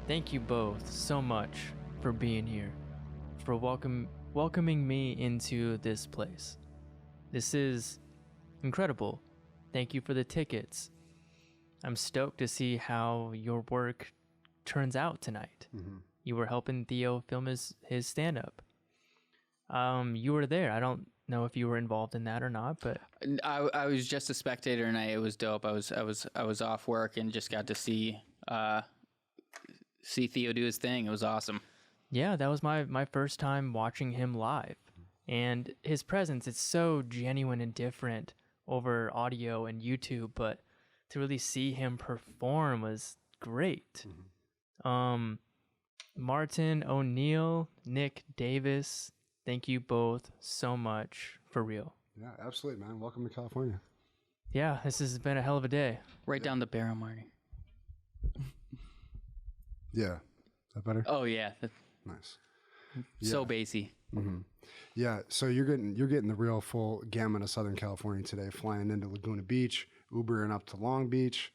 thank you both so much for being here, for welcoming me into this place. This is incredible. Thank you for the tickets. I'm stoked to see how your work turns out tonight. Mm-hmm. You were helping Theo film his stand-up. You were there. I don't know if you were involved in that or not, but I was just a spectator, and it was dope. I was off work and just got to see Theo do his thing. It was awesome. yeah, that was my first time watching him live, and his presence is so genuine and different over audio and YouTube, but to really see him perform was great. Mm-hmm. Martin O'Neill, Nick Davis, thank you both so much, for real. Yeah, absolutely, man. Welcome to California. Yeah, this has been a hell of a day. Right down the barrel, Marty. Yeah. Is that better? Oh yeah, Nice. so Yeah. bassy. Mm-hmm. Yeah, so you're getting the real full gamut of Southern California today, flying into Laguna Beach, Ubering up to Long Beach,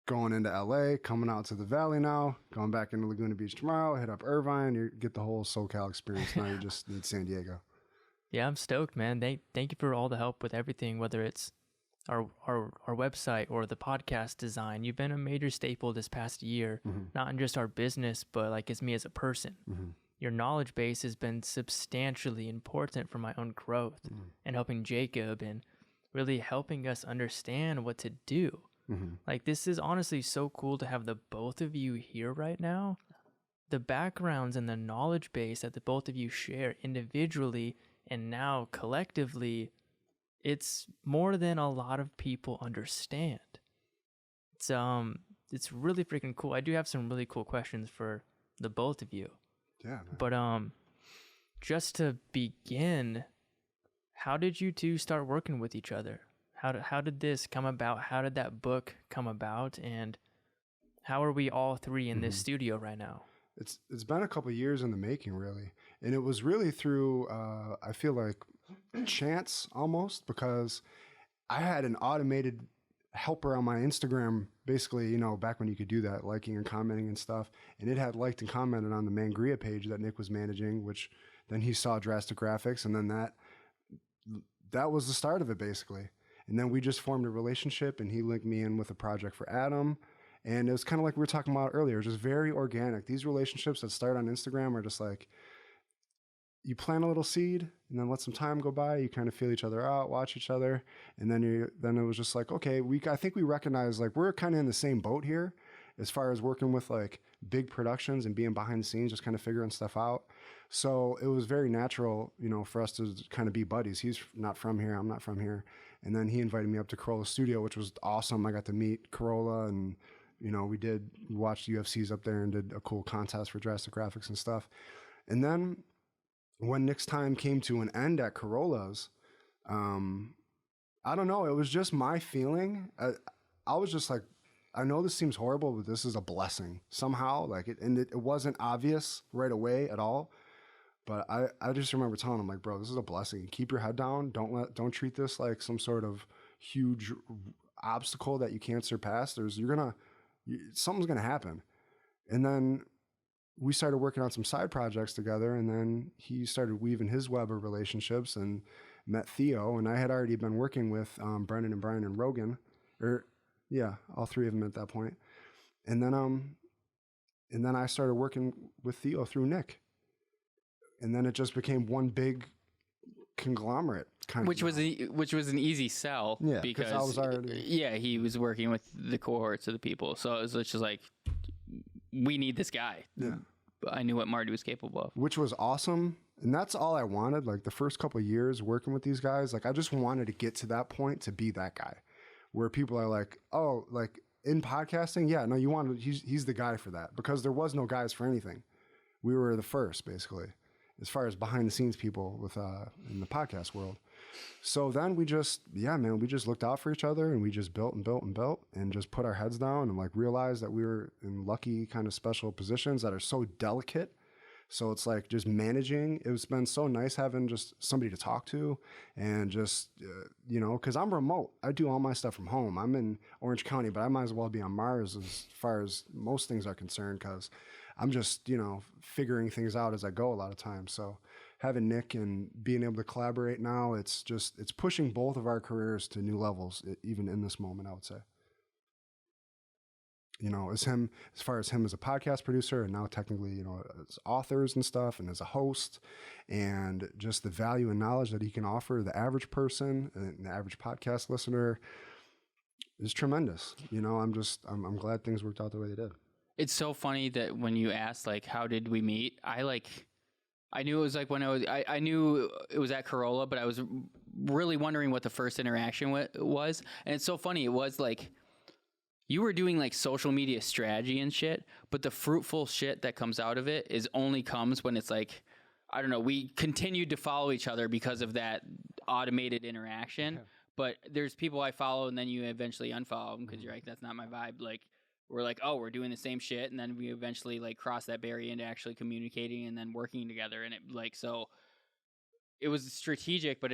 going into LA, coming out to the Valley now, going back into Laguna Beach tomorrow, hit up Irvine, you get the whole SoCal experience. Now you just need San Diego. Yeah, I'm stoked, man. Thank you for all the help with everything, whether it's our website or the podcast design. You've been a major staple this past year, Mm-hmm. not in just our business, but like as me as a person. Mm-hmm. Your knowledge base has been substantially important for my own growth Mm-hmm. and helping Jacob and really helping us understand what to do. Mm-hmm. Like, this is honestly so cool to have the both of you here right now. The backgrounds and the knowledge base that the both of you share individually and now collectively, it's more than a lot of people understand. It's really freaking cool. I do have some really cool questions for the both of you. Yeah, man. But just to begin, how did you two start working with each other? How did this come about? How did that book come about? And how are we all three in this studio right now? It's been a couple of years in the making, really. And it was really through, I feel like, chance almost, because I had an automated helper on my Instagram, basically, you know, back when you could do that, liking and commenting and stuff. And it had liked and commented on the Mangria page that Nick was managing, which then he saw Drastic Graphics. And then that was the start of it, basically. And then we just formed a relationship, and he linked me in with a project for Adam. And it was kind of like we were talking about earlier, just very organic. These relationships that start on Instagram are just like, you plant a little seed and then let some time go by. You kind of feel each other out, watch each other. And then it was just like, okay, I think we recognize like we're kind of in the same boat here as far as working with like big productions and being behind the scenes, just kind of figuring stuff out. So it was very natural, you know, for us to kind of be buddies. He's not from here. I'm not from here. And then he invited me up to Corolla Studio, which was awesome. I got to meet Corolla, and, you know, we watched UFCs up there and did a cool contest for Drastic Graphics and stuff. And then when Nick's time came to an end at Corolla's, I don't know. It was just my feeling. I was just like, I know this seems horrible, but this is a blessing somehow. Like it wasn't obvious right away at all. But I just remember telling him, like, bro, this is a blessing. Keep your head down. Don't treat this like some sort of huge obstacle that you can't surpass. Something's gonna happen. And then we started working on some side projects together, and then he started weaving his web of relationships and met Theo. And I had already been working with Brendan and Brian and Rogan, all three of them at that point. And then I started working with Theo through Nick. And then it just became one big conglomerate kind Which of. was an easy sell. Yeah, because I was already. Yeah, he was working with the cohorts of the people, so it was just like, we need this guy. Yeah, I knew what Marty was capable of, which was awesome, and that's all I wanted. Like the first couple of years working with these guys, like I just wanted to get to that point to be that guy, where people are like, oh, like in podcasting, yeah, no, he's the guy for that, because there was no guys for anything. We were the first, basically, as far as behind the scenes people with in the podcast world. So then we just looked out for each other, and we just built and built and built, and just put our heads down and like realized that we were in lucky kind of special positions that are so delicate. So it's like just managing. It's been so nice having just somebody to talk to, and just, you know, because I'm remote. I do all my stuff from home. I'm in Orange County, but I might as well be on Mars as far as most things are concerned, because I'm just, you know, figuring things out as I go a lot of times. So having Nick and being able to collaborate now, it's pushing both of our careers to new levels, even in this moment, I would say. You know, as far as him as a podcast producer, and now technically, you know, as authors and stuff, and as a host, and just the value and knowledge that he can offer the average person and the average podcast listener is tremendous. You know, I'm glad things worked out the way they did. It's so funny that when you asked, like, how did we meet? I knew it was like when I knew it was at Corolla, but I was really wondering what the first interaction was. And it's so funny. It was like, you were doing like social media strategy and shit, but the fruitful shit that comes out of it only comes when it's like, I don't know, we continued to follow each other because of that automated interaction. Okay. But there's people I follow, and then you eventually unfollow them because you're like, that's not my vibe. Like, we're like, oh, we're doing the same shit, and then we eventually like cross that barrier into actually communicating and then working together. And it like, so it was strategic, but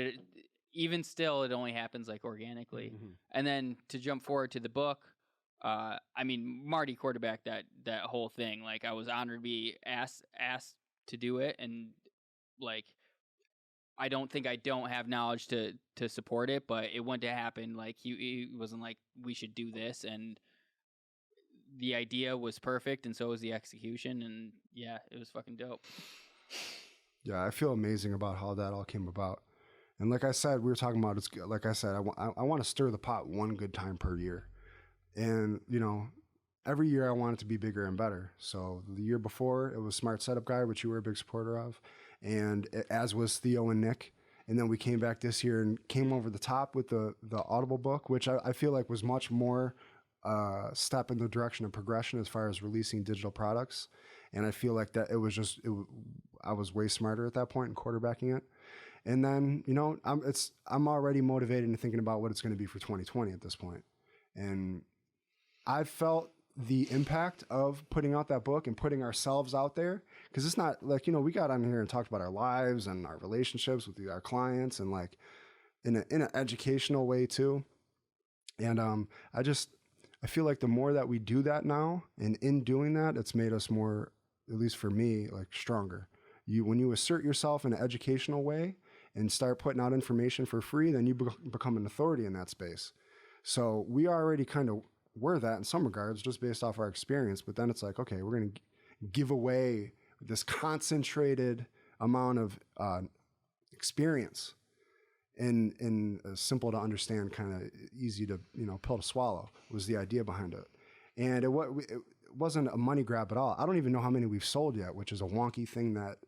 even still, it only happens like organically. Mm-hmm. And then to jump forward to the book, I mean, Marty quarterbacked that whole thing. Like, I was honored to be asked to do it, and like, I don't have knowledge to support it, but it wouldn't happen. Like, he wasn't like, we should do this, and the idea was perfect, and so was the execution, and yeah, it was fucking dope. Yeah, I feel amazing about how that all came about. And like I said, we were talking about, it's like I said, I want to stir the pot one good time per year. And, you know, every year I want it to be bigger and better. So the year before, it was Smart Setup Guy, which you were a big supporter of, and as was Theo and Nick. And then we came back this year and came over the top with the Audible book, which I feel like was much more step in the direction of progression as far as releasing digital products. And I feel like that I was way smarter at that point in quarterbacking it. And then, you know, I'm already motivated and thinking about what it's going to be for 2020 at this point. And I felt the impact of putting out that book and putting ourselves out there, because it's not like, you know, we got on here and talked about our lives and our relationships with our clients, and like in an educational way too. And I feel like the more that we do that now, and in doing that, it's made us more, at least for me, like stronger. When you assert yourself in an educational way and start putting out information for free, then you become an authority in that space. So we already kind of were that in some regards, just based off our experience. But then it's like, okay, we're going to give away this concentrated amount of experience in a simple to understand, kind of easy to, you know, pill to swallow, was the idea behind it. And it wasn't a money grab at all. I don't even know how many we've sold yet, which is a wonky thing that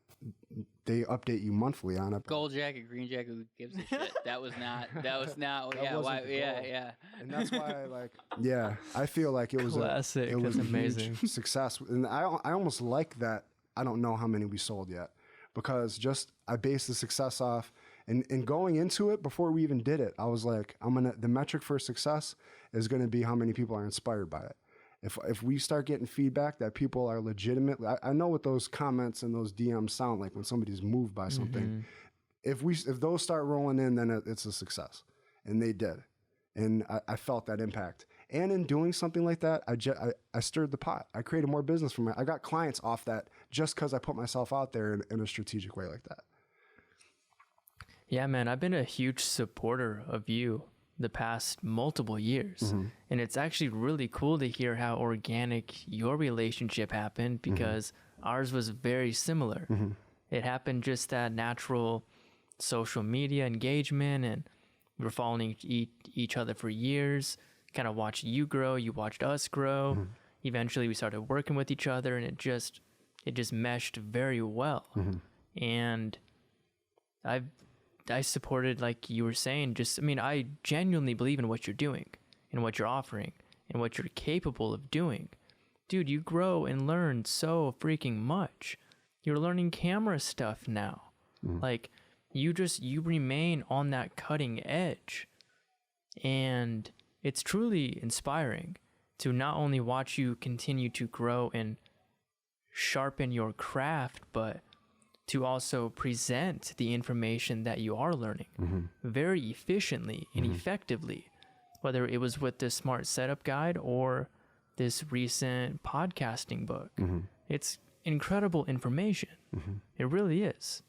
they update you monthly on it. Gold jacket, green jacket, who gives a shit? That was not, yeah, why, yeah. And that's why, like, yeah, I feel like it was classic. It was amazing success. And I almost like that. I don't know how many we sold yet, because just, I based the success off, and going into it, before we even did it, I was like, the metric for success is going to be how many people are inspired by it. If we start getting feedback that people are legitimately, I know what those comments and those DMs sound like when somebody's moved by something. Mm-hmm. If those start rolling in, then it's a success, and they did, and I felt that impact. And in doing something like that, I stirred the pot. I created more business from it. I got clients off that just because I put myself out there in a strategic way like that. Yeah, man, I've been a huge supporter of you the past multiple years. Mm-hmm. And it's actually really cool to hear how organic your relationship happened, because ours was very similar. Mm-hmm. It happened just that natural social media engagement, and we were following each other for years, kind of watched you grow, you watched us grow. Mm-hmm. Eventually we started working with each other, and it just meshed very well. Mm-hmm. And I supported, like you were saying, I genuinely believe in what you're doing and what you're offering and what you're capable of doing. Dude, you grow and learn so freaking much. You're learning camera stuff now. Mm. Like, you remain on that cutting edge. And it's truly inspiring to not only watch you continue to grow and sharpen your craft, but to also present the information that you are learning very efficiently and effectively, whether it was with the Smart Setup Guide or this recent podcasting book. It's incredible information. It really is.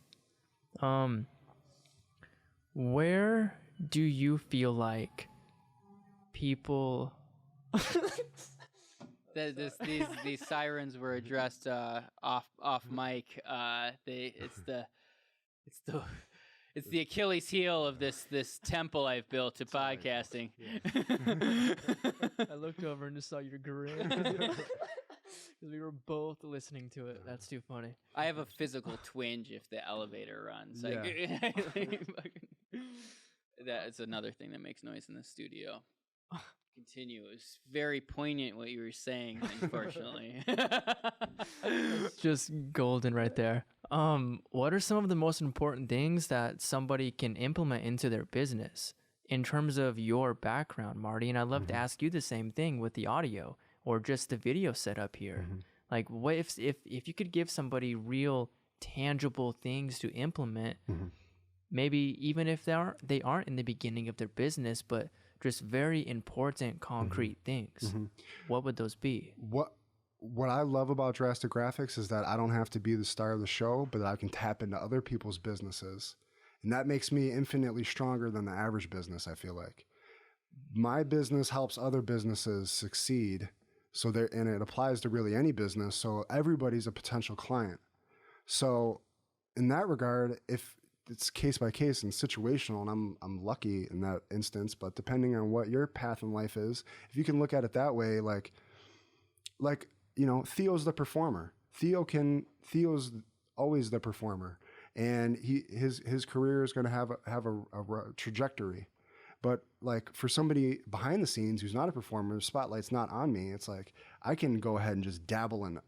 Where do you feel like people... These sirens were addressed off mic. It's the Achilles heel of this temple I've built to podcasting. I looked over and just saw your grin because we were both listening to it. That's too funny. I have a physical twinge if the elevator runs. That's another thing that makes noise in the studio. Continue. It was very poignant what you were saying, unfortunately. It's just golden right there. What are some of the most important things that somebody can implement into their business in terms of your background, Marty? And I'd love to ask you the same thing with the audio or just the video setup here. Like, what if you could give somebody real tangible things to implement, maybe even if they aren't in the beginning of their business, but just very important, concrete things. What would those be? What I love about Drastic Graphics is that I don't have to be the star of the show, but I can tap into other people's businesses. And that makes me infinitely stronger than the average business, I feel like. My business helps other businesses succeed. And it applies to really any business. So everybody's a potential client. So in that regard, if it's case by case and situational, and I'm lucky in that instance, but depending on what your path in life is, if you can look at it that way, like, you know, Theo's the performer. Theo's always the performer, and his career is going to have a trajectory. But like for somebody behind the scenes who's not a performer, the spotlight's not on me. It's like I can go ahead and just dabble in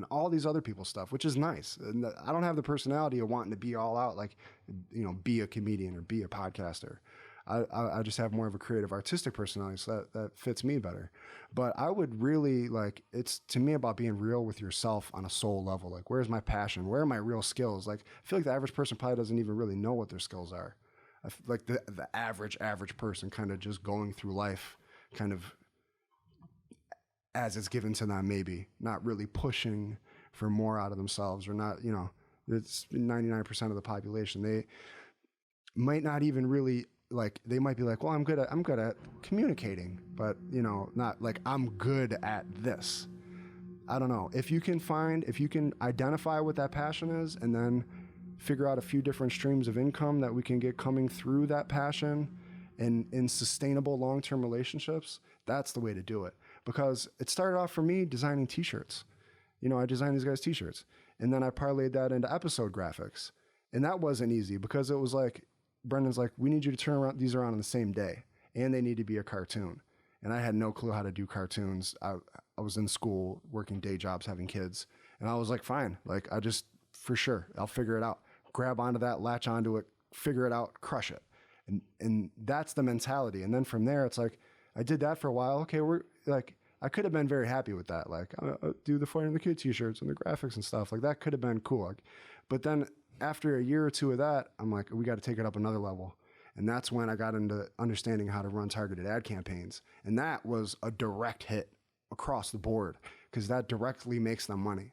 all these other people's stuff, which is nice. And I don't have the personality of wanting to be all out, like, you know, be a comedian or be a podcaster. I just have more of a creative, artistic personality, so that fits me better. But I would really like, it's to me about being real with yourself on a soul level. Like, where's my passion? Where are my real skills? Like, I feel like the average person probably doesn't even really know what their skills are. I feel like the average person kind of just going through life kind of as it's given to them, maybe not really pushing for more out of themselves, or not, you know, it's 99% of the population. They might not even really like, they might be like, well, I'm good at communicating, but you know, not like I'm good at this. I don't know. If you can identify what that passion is and then figure out a few different streams of income that we can get coming through that passion and in sustainable long-term relationships, that's the way to do it. Because it started off for me designing t-shirts. You know, I designed these guys t-shirts, and then I parlayed that into episode graphics. And that wasn't easy because it was like, Brendan's like, we need you to turn these around on the same day, and they need to be a cartoon. And I had no clue how to do cartoons. I was in school, working day jobs, having kids. And I was like, fine, like for sure, I'll figure it out. Grab onto that, latch onto it, figure it out, crush it. And that's the mentality. And then from there, it's like, I did that for a while. Okay, we're like, I could have been very happy with that. Like, I'll do the Fighting the Kid t-shirts and the graphics and stuff. Like, that could have been cool. Like, but then after a year or two of that, I'm like, we got to take it up another level. And that's when I got into understanding how to run targeted ad campaigns. And that was a direct hit across the board because that directly makes them money.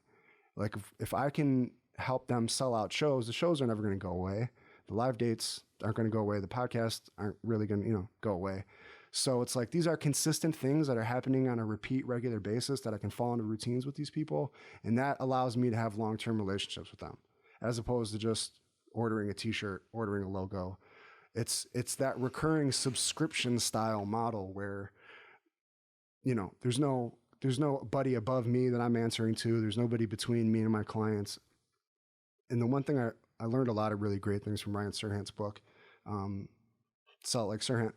Like, if I can help them sell out shows, the shows are never going to go away. The live dates aren't going to go away. The podcasts aren't really going to, go away. So it's like, these are consistent things that are happening on a repeat regular basis that I can fall into routines with these people. And that allows me to have long-term relationships with them, as opposed to just ordering a t-shirt, ordering a logo. It's that recurring subscription style model where, there's nobody above me that I'm answering to. There's nobody between me and my clients. And the one thing I learned a lot of really great things from Ryan Serhant's book, Sell It Like Serhant.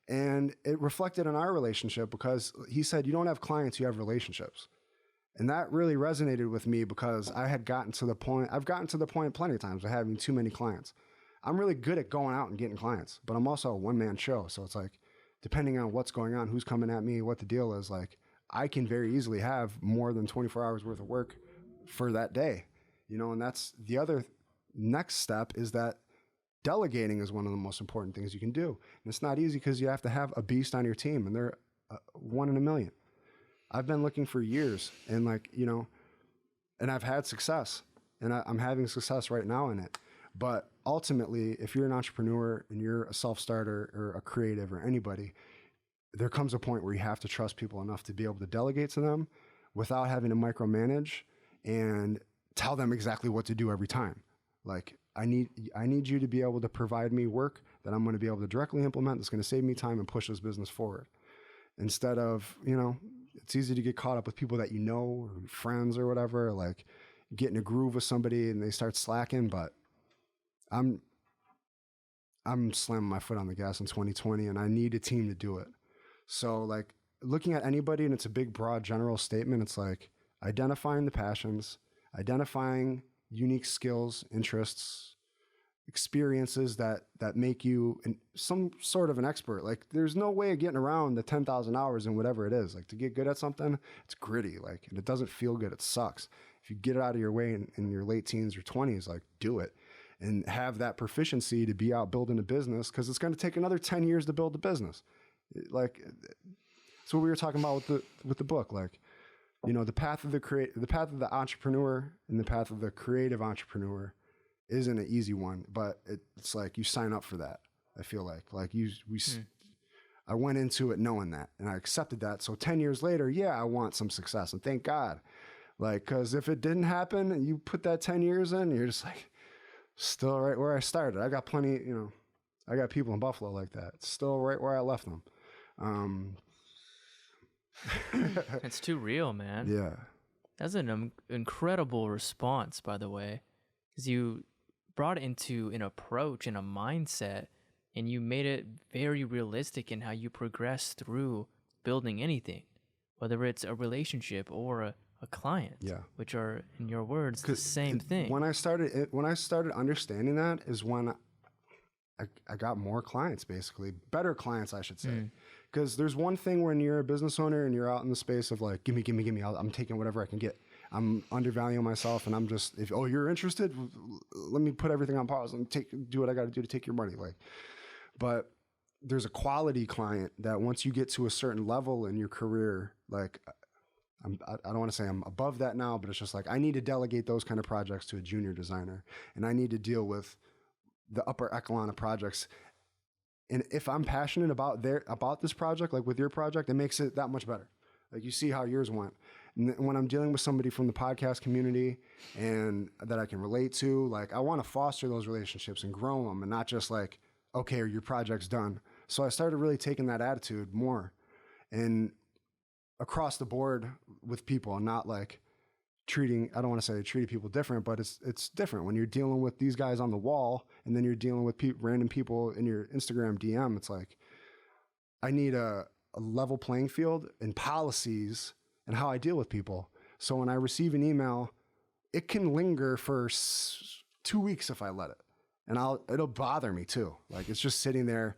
And it reflected on our relationship because he said, you don't have clients, you have relationships. And that really resonated with me because I've gotten to the point plenty of times of having too many clients. I'm really good at going out and getting clients, but I'm also a one-man show. So it's like, depending on what's going on, who's coming at me, what the deal is, like, I can very easily have more than 24 hours worth of work for that day, and that's the other next step is that delegating is one of the most important things you can do. And it's not easy because you have to have a beast on your team, and they're 1 in a million. I've been looking for years, and and I've had success, and I'm having success right now in it. But ultimately, if you're an entrepreneur and you're a self-starter or a creative or anybody, there comes a point where you have to trust people enough to be able to delegate to them without having to micromanage and tell them exactly what to do every time. Like, I need you to be able to provide me work that I'm going to be able to directly implement that's going to save me time and push this business forward. Instead of, it's easy to get caught up with people that or friends or whatever, like get in a groove with somebody and they start slacking, but I'm slamming my foot on the gas in 2020, and I need a team to do it. So like looking at anybody, and it's a big, broad, general statement. It's like identifying the passions, identifying unique skills, interests, experiences that make you some sort of an expert. Like there's no way of getting around the 10,000 hours in whatever it is. Like to get good at something, it's gritty. Like, and it doesn't feel good. It sucks. If you get it out of your way in your late teens or 20s, like do it and have that proficiency to be out building a business, because it's going to take another 10 years to build the business. Like, it's what we were talking about with the book. Like, the path of the entrepreneur and the path of the creative entrepreneur isn't an easy one, but it's like you sign up for that. I feel like I went into it knowing that, and I accepted that. So 10 years later, yeah, I want some success, and thank God. Like, because if it didn't happen and you put that 10 years in, you're just like, still right where I started. I got plenty, I got people in Buffalo like that. It's still right where I left them. It's too real, man. Yeah. That's an incredible response, by the way, because you brought it into an approach and a mindset, and you made it very realistic in how you progress through building anything, whether it's a relationship or a client, which are, in your words, the same thing. When I started understanding that is when I got more clients, basically better clients, I should say. Because there's one thing when you're a business owner and you're out in the space of like, give me, I'm taking whatever I can get. I'm undervaluing myself, and I'm just, you're interested, let me put everything on pause and do what I got to do to take your money. Like, but there's a quality client that once you get to a certain level in your career, like, I don't want to say I'm above that now, but it's just like I need to delegate those kind of projects to a junior designer, and I need to deal with the upper echelon of projects. And if I'm passionate about this project, like with your project, it makes it that much better. Like you see how yours went. And when I'm dealing with somebody from the podcast community and that I can relate to, like I want to foster those relationships and grow them, and not just like, okay, your project's done. So I started really taking that attitude more and across the board with people, and not like I don't want to say treating people different, but it's different when you're dealing with these guys on the wall, and then you're dealing with random people in your Instagram DM. It's like, I need a level playing field and policies and how I deal with people. So when I receive an email, it can linger for 2 weeks if I let it, and it'll bother me too. Like it's just sitting there.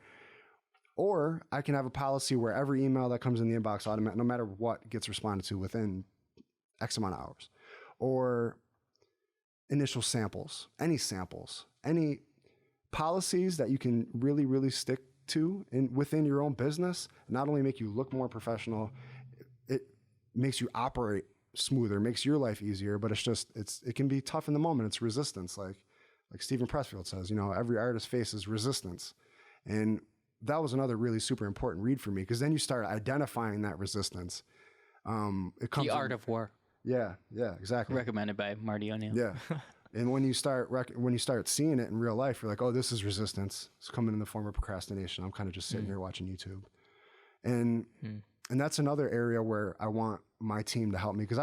Or I can have a policy where every email that comes in the inbox no matter what, gets responded to within X amount of hours. Or initial samples, any policies that you can really, really stick to within your own business, not only make you look more professional, it makes you operate smoother, makes your life easier, but it can be tough in the moment. It's resistance. Like Stephen Pressfield says, every artist faces resistance. And that was another really super important read for me, because then you start identifying that resistance. It comes The Art of War. Yeah, exactly. Recommended by Marty O'Neill. Yeah. And when you start seeing it in real life, you're like, oh, this is resistance. It's coming in the form of procrastination. I'm kind of just sitting here watching YouTube. And that's another area where I want my team to help me, because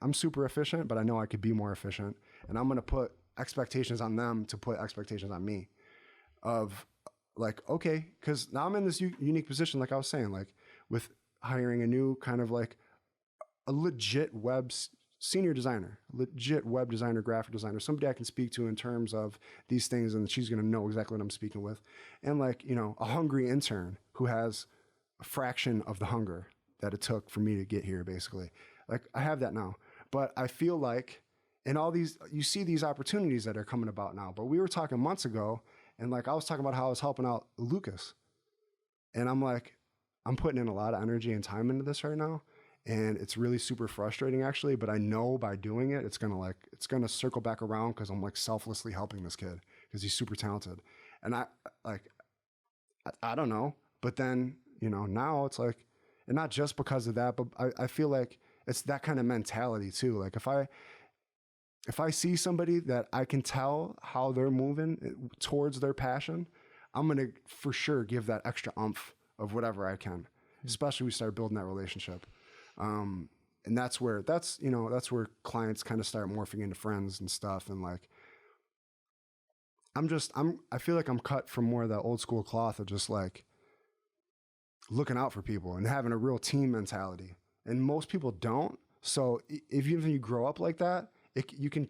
I'm super efficient, but I know I could be more efficient. And I'm going to put expectations on them to put expectations on me of like, okay, because now I'm in this unique position, like I was saying, like with hiring a new kind of like a legit senior designer, legit web designer, graphic designer, somebody I can speak to in terms of these things, and she's going to know exactly what I'm speaking with. And like, a hungry intern who has a fraction of the hunger that it took for me to get here, basically. Like I have that now, but I feel like And all these, you see these opportunities that are coming about now. But we were talking months ago, and like I was talking about how I was helping out Lucas. And I'm like, I'm putting in a lot of energy and time into this right now. And it's really super frustrating actually, but I know by doing it, it's gonna circle back around because I'm like selflessly helping this kid because he's super talented. And I don't know. But then, now it's like, and not just because of that, but I feel like it's that kind of mentality too. Like if I see somebody that I can tell how they're moving towards their passion, I'm going to for sure give that extra oomph of whatever I can, especially we start building that relationship. And that's where clients kind of start morphing into friends and stuff. And like, I feel like I'm cut from more of that old school cloth of just like looking out for people and having a real team mentality. And most people don't. So even if you grow up like that, you can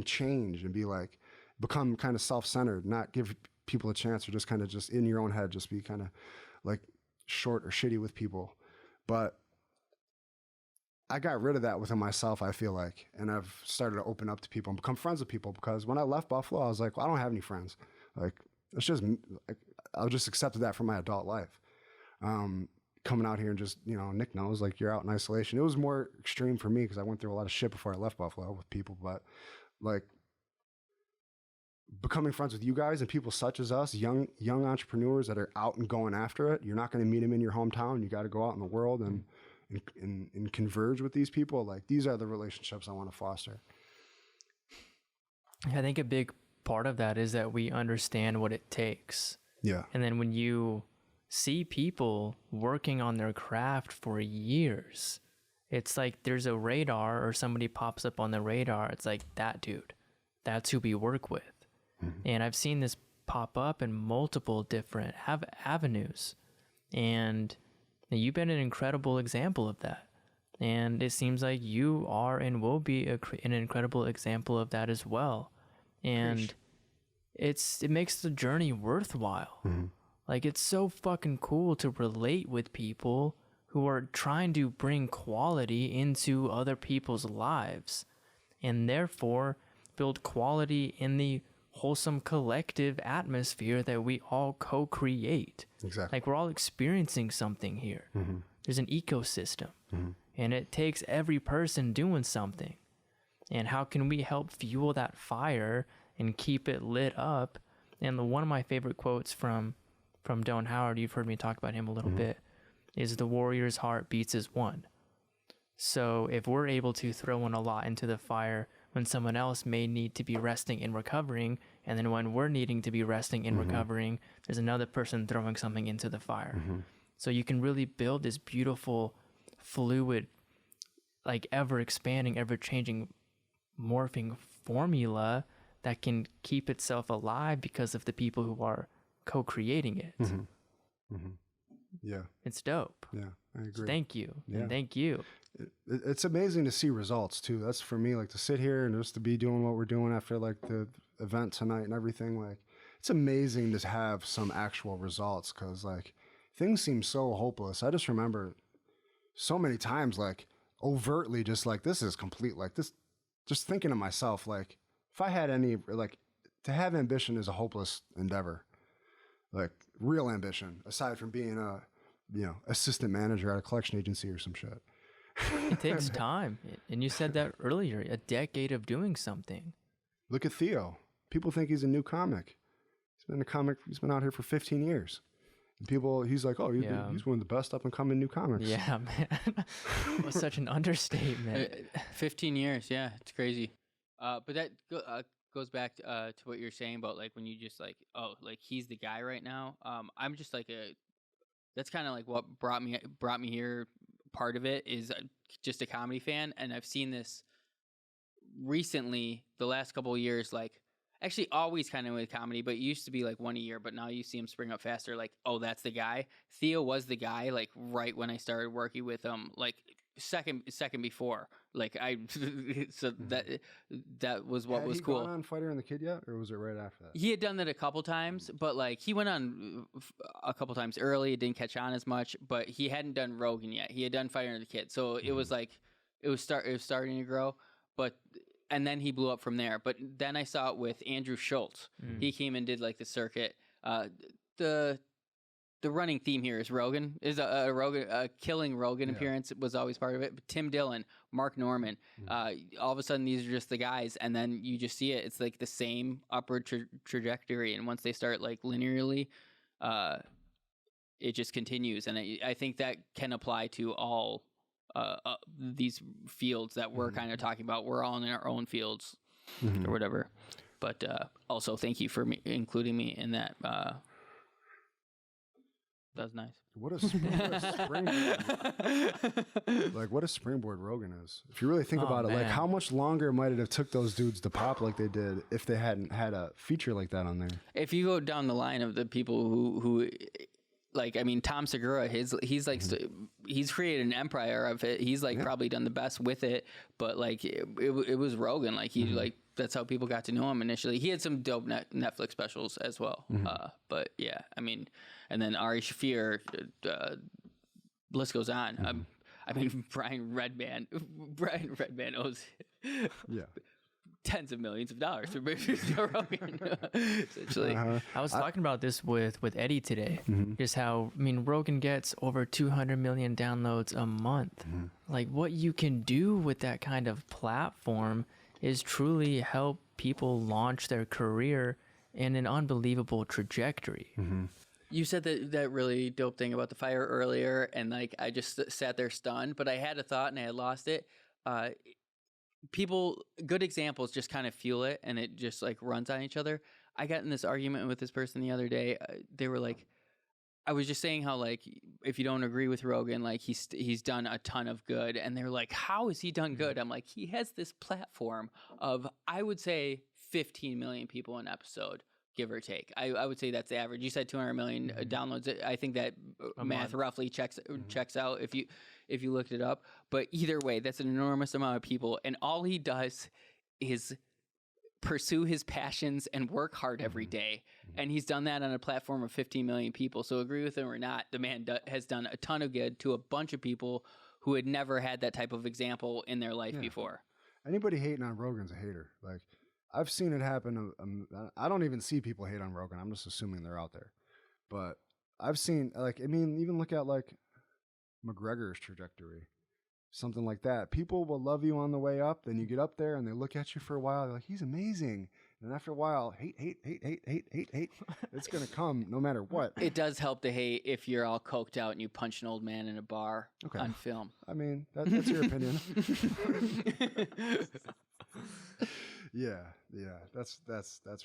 change and be like, become kind of self-centered, not give people a chance, or just kind of just in your own head, just be kind of like short or shitty with people. But I got rid of that within myself, I feel like, and I've started to open up to people and become friends with people, because when I left Buffalo, I was like, well, I don't have any friends. Like, it's just, I just accepted that from my adult life. Coming out here and just, Nick knows, like, you're out in isolation. It was more extreme for me because I went through a lot of shit before I left Buffalo with people, but like becoming friends with you guys and people such as us, young entrepreneurs that are out and going after it. You're not going to meet them in your hometown. You got to go out in the world and converge with these people. Like, these are the relationships I want to foster. I think a big part of that is that we understand what it takes. Yeah. And then when you see people working on their craft for years, it's like there's a radar or somebody pops up on the radar. It's like, that dude, that's who we work with. Mm-hmm. And I've seen this pop up in multiple different avenues. And you've been an incredible example of that. And it seems like you are and will be an incredible example of that as well. And it makes the journey worthwhile. Mm-hmm. Like, it's so fucking cool to relate with people who are trying to bring quality into other people's lives, and therefore build quality in the wholesome collective atmosphere that we all co-create. Exactly. Like, we're all experiencing something here. Mm-hmm. There's an ecosystem, mm-hmm. and it takes every person doing something. And how can we help fuel that fire and keep it lit up? And one of my favorite quotes from Don Howard, you've heard me talk about him a little mm-hmm. bit, is the warrior's heart beats as one. So if we're able to throw in a lot into the fire when someone else may need to be resting and recovering, and then when we're needing to be resting and mm-hmm. recovering, there's another person throwing something into the fire. Mm-hmm. So you can really build this beautiful, fluid, like ever expanding, ever changing, morphing formula that can keep itself alive because of the people who are co-creating it. Mm-hmm. Mm-hmm. Yeah. It's dope. Yeah, I agree. So thank you. Yeah. And thank you. It's amazing to see results too. That's for me, like, to sit here and just to be doing what we're doing after like the event tonight and everything. Like, it's amazing to have some actual results, because like things seem so hopeless. I just remember so many times, like, overtly just like, this is complete, like this, just thinking to myself, like, if I had any, like, to have ambition is a hopeless endeavor. Like, real ambition, aside from being a, assistant manager at a collection agency or some shit. It takes time. And you said that earlier, a decade of doing something. Look at Theo. People think he's a new comic. He's been out here for 15 years. And he's like, oh, he's one of the best up and coming new comics. Yeah, man. It was such an understatement. 15 years. Yeah, it's crazy. But that goes back to what you're saying about, like, when you just like, oh, like, he's the guy right now. I'm just like that's kind of like what brought me here. Part of it is just a comedy fan, and I've seen this recently, the last couple of years, like, actually always kind of with comedy, but it used to be like one a year, but now you see him spring up faster. Like, oh, that's the guy. Theo was the guy, like, right when I started working with him, like second before, like, so that was what was cool. Had he gone on Fighter and the Kid yet, or was it right after that? He had done that a couple times, but like, he went on a couple times early. It didn't catch on as much, but he hadn't done Rogan yet. He had done Fighter and the Kid, so it was like, it was starting to grow. But and then he blew up from there. But then I saw it with Andrew Schultz. He came and did like the circuit. The running theme here is Rogan. Is a Rogan killing Rogan appearance was always part of it. But Tim Dillon, Mark Norman, all of a sudden these are just the guys, and then you just see it. It's like the same upward trajectory, and once they start like linearly, it just continues. And I think that can apply to all these fields that we're kind of talking about. We're all in our own fields or whatever. But also, thank you for including me in that. That was nice. What a springboard! Like what a springboard Rogan is. If you really think about it, like how much longer might it have took those dudes to pop like they did if they hadn't had a feature like that on there? If you go down the line of the people who like, I mean, Tom Segura, he's like he's created an empire of it. He's like probably done the best with it, but like it was Rogan. Like he like that's how people got to know him initially. He had some dope Netflix specials as well. But yeah, I mean, and then Ari Shaffir, list goes on. I mean, Brian Redman owes tens of millions of dollars for Joe Rogan, essentially. I was talking about this with Eddie today. Just how, I mean, Rogan gets over 200 million downloads a month. Like what you can do with that kind of platform is truly help people launch their career in an unbelievable trajectory. You said that really dope thing about the fire earlier, and like I just sat there stunned, but I had a thought and I had lost it. People, good examples just kind of fuel it, and it just like runs on each other. I got in this argument with this person the other day. They were like, I was just saying how like if you don't agree with Rogan, like he's done a ton of good, and they're like, how has he done good? I'm like, he has this platform of, I would say 15 million people an episode, give or take. I would say that's the average. You said 200 million downloads. I think that math roughly checks out if you looked it up. But either way, that's an enormous amount of people, and all he does is pursue his passions and work hard every day. And he's done that on a platform of 15 million people. So agree with him or not, the man has done a ton of good to a bunch of people who had never had that type of example in their life before. Anybody hating on Rogan's a hater. Like I've seen it happen. I don't even see people hate on Rogan. I'm just assuming they're out there. But I've seen, like, I mean, even look at like McGregor's trajectory. Something like that. People will love you on the way up, then you get up there and they look at you for a while, they're like, he's amazing. And after a while, hate. It's going to come no matter what. It does help to hate if you're all coked out and you punch an old man in a bar on film. I mean, that's your opinion. Yeah, that's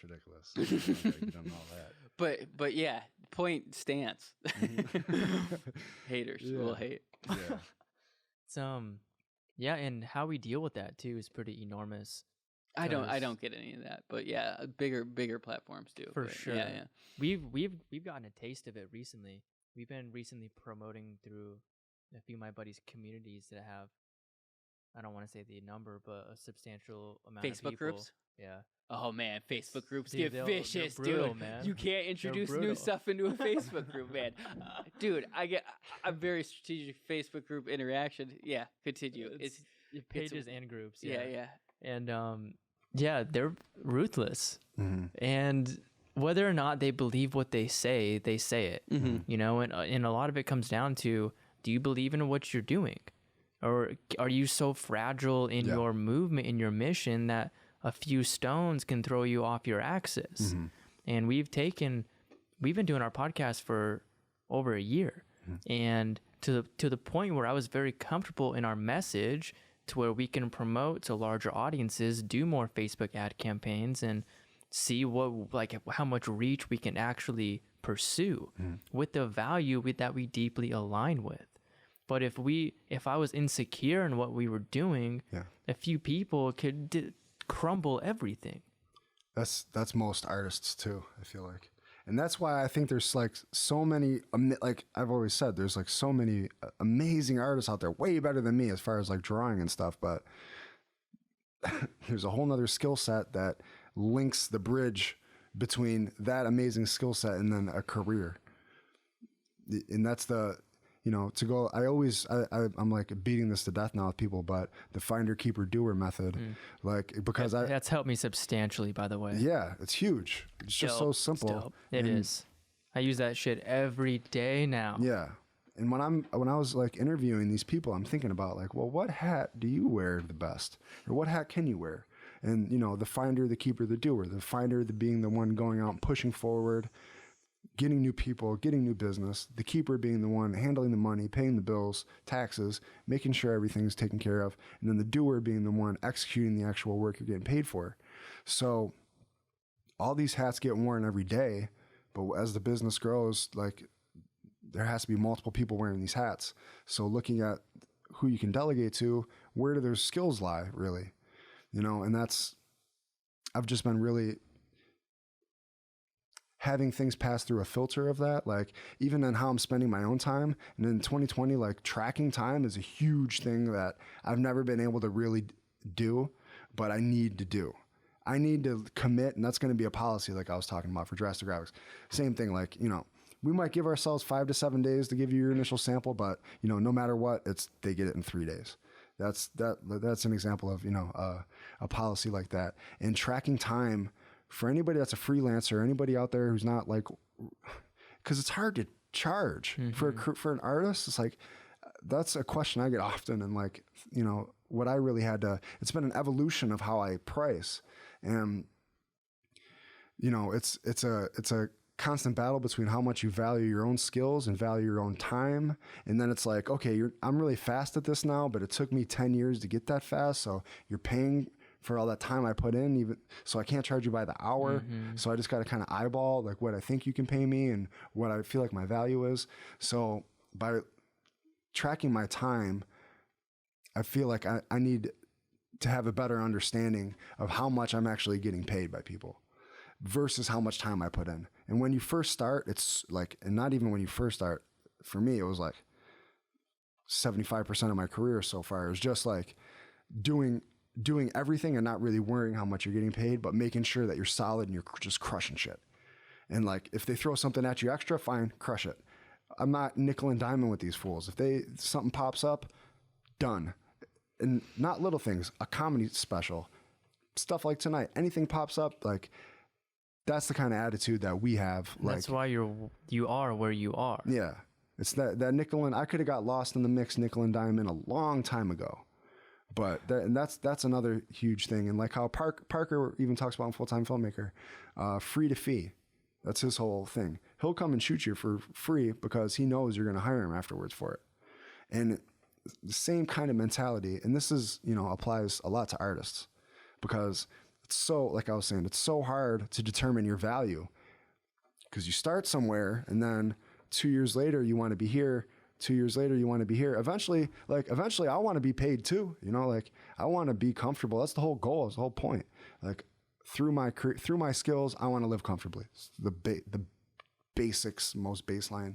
ridiculous. You've done all that. But yeah, point stance. Haters will hate. Yeah. It's yeah, and how we deal with that too is pretty enormous. I don't get any of that, but yeah, bigger platforms do. For but sure. Yeah. We've gotten a taste of it recently. We've been recently promoting through a few of my buddies' communities that have, I don't want to say the number, but a substantial amount of people. Facebook groups? Yeah. Oh man, Facebook groups Dude, get vicious, they're brutal, dude. man. You can't introduce new stuff into a Facebook group, man. Dude, I get a very strategic Facebook group interaction. Yeah, continue. It's pages and groups. Yeah. And yeah, they're ruthless. And whether or not they believe what they say it. You know, and a lot of it comes down to, do you believe in what you're doing? Or are you so fragile in your movement, in your mission, that a few stones can throw you off your axis? And we've been doing our podcast for over a year. And to the point where I was very comfortable in our message, to where we can promote to larger audiences, do more Facebook ad campaigns, and see how much reach we can actually pursue with the value that we deeply align with. But if I was insecure in what we were doing, a few people could crumble everything. That's most artists too, I feel like. And that's why I think there's like so many, like I've always said, there's like so many amazing artists out there, way better than me as far as like drawing and stuff. But there's a whole nother skill set that links the bridge between that amazing skill set and then a career. And that's to go, I'm like beating this to death now with people, but the finder, keeper, doer method, because that's helped me substantially, by the way. yeah, it's huge. It's just so simple. It is. I use that shit every day now. Yeah. And when I was like interviewing these people, I'm thinking about like, well, what hat do you wear the best? Or what hat can you wear? And, the finder, the keeper, the doer, the finder, being the one going out and pushing forward, getting new people, getting new business, the keeper being the one handling the money, paying the bills, taxes, making sure everything's taken care of, and then the doer being the one executing the actual work you're getting paid for. So all these hats get worn every day, but as the business grows, like there has to be multiple people wearing these hats. So looking at who you can delegate to, where do their skills lie, really? And I've just been really having things pass through a filter of that, like even in how I'm spending my own time. And in 2020, like tracking time is a huge thing that I've never been able to really do, but I need to do. I need to commit, and that's going to be a policy like I was talking about for Drastic Graphics. Same thing, like, we might give ourselves 5 to 7 days to give you your initial sample, but, no matter what, they get it in 3 days. That's an example of, a policy like that. And tracking time for anybody that's a freelancer, anybody out there who's not like, because it's hard to charge for an artist. It's like, that's a question I get often. And like, what I really had to, it's been an evolution of how I price. And, it's a constant battle between how much you value your own skills and value your own time. And then it's like, okay, I'm really fast at this now, but it took me 10 years to get that fast. So you're paying for all that time I put in, even so I can't charge you by the hour. So I just got to kind of eyeball like what I think you can pay me and what I feel like my value is. So by tracking my time, I feel like I need to have a better understanding of how much I'm actually getting paid by people versus how much time I put in. And when you first start, it's like, and not even when you first start, for me, it was like 75% of my career so far is just like doing everything and not really worrying how much you're getting paid, but making sure that you're solid and you're just crushing shit. And like, if they throw something at you extra, fine, crush it. I'm not nickel and diamond with these fools. If something pops up, done. And not little things, a comedy special, stuff like tonight, anything pops up, like, that's the kind of attitude that we have. Like, that's why you are where you are. Yeah. It's that nickel and I could have got lost in the mix nickel and diamond a long time ago. But that's another huge thing. And like how Parker even talks about in Full-Time Filmmaker, free to fee. That's his whole thing. He'll come and shoot you for free because he knows you're going to hire him afterwards for it. And the same kind of mentality. And this is, applies a lot to artists because it's so, like I was saying, it's so hard to determine your value because you start somewhere and then 2 years later you want to be here. 2 years later you want to be here. Eventually I want to be paid too. Like I want to be comfortable. That's the whole goal. That's the whole point. Like through my skills, I want to live comfortably. It's the basics, most baseline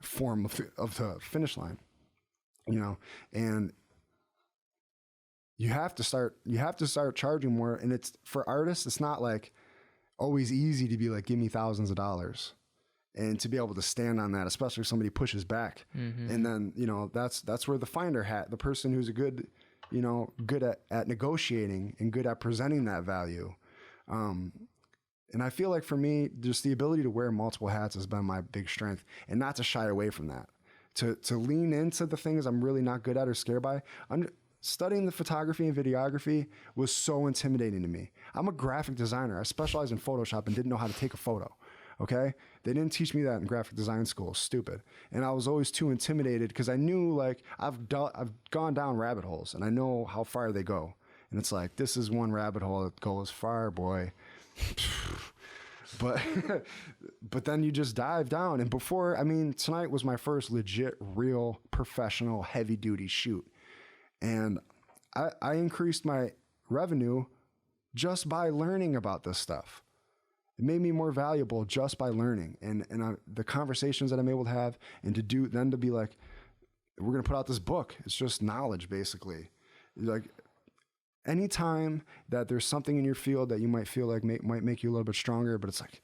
form of the finish line. And you have to start charging more. And it's for artists, it's not like always easy to be like, give me thousands of dollars and to be able to stand on that, especially if somebody pushes back. And then, that's where the finder hat, the person who's good at negotiating and good at presenting that value. And I feel like for me, just the ability to wear multiple hats has been my big strength and not to shy away from that. To lean into the things I'm really not good at or scared by. Studying the photography and videography was so intimidating to me. I'm a graphic designer. I specialize in Photoshop and didn't know how to take a photo. Okay? They didn't teach me that in graphic design school. Stupid. And I was always too intimidated because I knew like I've gone down rabbit holes and I know how far they go. And it's like, this is one rabbit hole that goes far, boy. But then you just dive down. And tonight was my first legit, real, professional, heavy duty shoot. And I increased my revenue just by learning about this stuff. It made me more valuable just by learning. And the conversations that I'm able to have and to be like, we're going to put out this book. It's just knowledge, basically. Like anytime that there's something in your field that you might feel like might make you a little bit stronger, but it's like,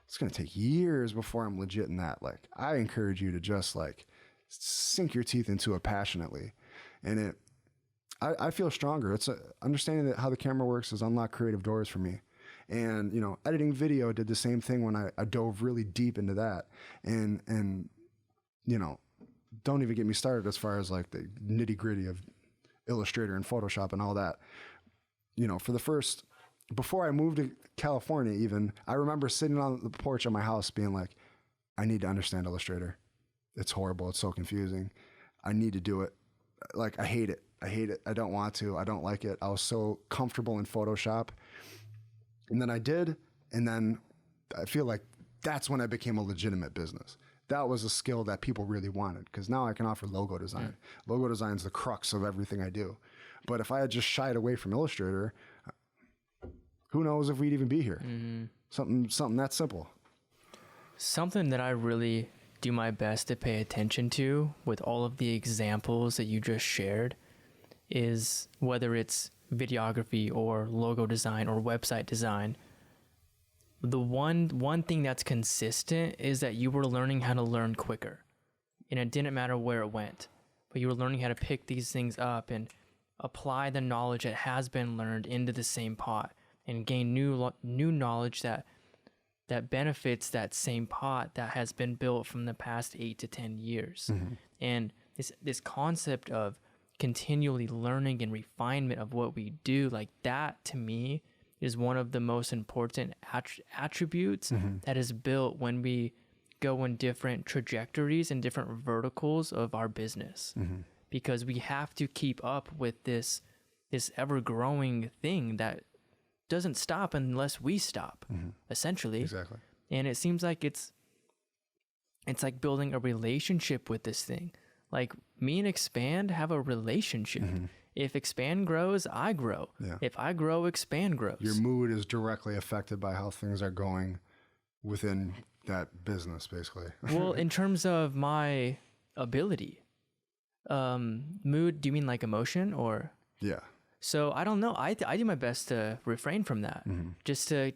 it's going to take years before I'm legit in that. Like I encourage you to just like sink your teeth into it passionately. And I feel stronger. It's understanding that how the camera works has unlocked creative doors for me. And, you know, editing video did the same thing when I dove really deep into that. And, you know, don't even get me started as far as like the nitty gritty of Illustrator and Photoshop and all that. You know, before I moved to California even, I remember sitting on the porch of my house being like, I need to understand Illustrator. It's horrible. It's so confusing. I need to do it. Like, I hate it. I don't want to. I don't like it. I was so comfortable in Photoshop. And then I did. And then I feel like that's when I became a legitimate business. That was a skill that people really wanted, because now I can offer logo design. Logo design is the crux of everything I do. But if I had just shied away from Illustrator, who knows if we'd even be here? Something that simple. Something that I really do my best to pay attention to with all of the examples that you just shared is whether it's videography or logo design or website design. The one thing that's consistent is that you were learning how to learn quicker, and it didn't matter where it went, but you were learning how to pick these things up and apply the knowledge that has been learned into the same pot and gain new knowledge that benefits that same pot that has been built from the past 8 to 10 years. And this concept of continually learning and refinement of what we do, like that to me is one of the most important attributes that is built when we go in different trajectories and different verticals of our business. Because we have to keep up with this ever-growing thing that doesn't stop unless we stop, essentially. Exactly. And it seems like it's like building a relationship with this thing. Like, me and XPAND have a relationship. If XPAND grows, I grow. Yeah. If I grow, XPAND grows. Your mood is directly affected by how things are going within that business, basically. Well, in terms of my ability, mood, do you mean like emotion or? Yeah. So I don't know. I do my best to refrain from that. Just to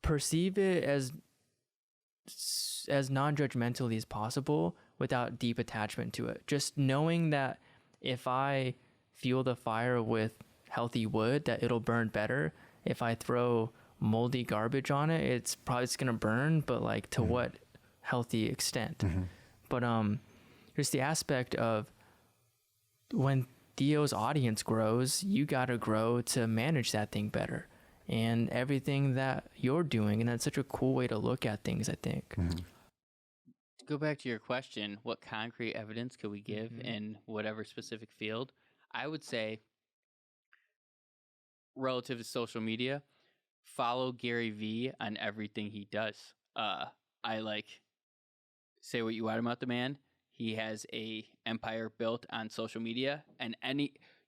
perceive it as non-judgmentally as possible without deep attachment to it. Just knowing that if I fuel the fire with healthy wood, that it'll burn better. If I throw moldy garbage on it, it's probably just gonna burn, but like to what healthy extent? But there's the aspect of when Theo's audience grows, you gotta grow to manage that thing better. And everything that you're doing, and that's such a cool way to look at things, I think. To go back to your question, what concrete evidence could we give in whatever specific field? I would say, relative to social media, follow Gary Vee on everything he does. I like, say what you want about the man. He has a empire built on social media, and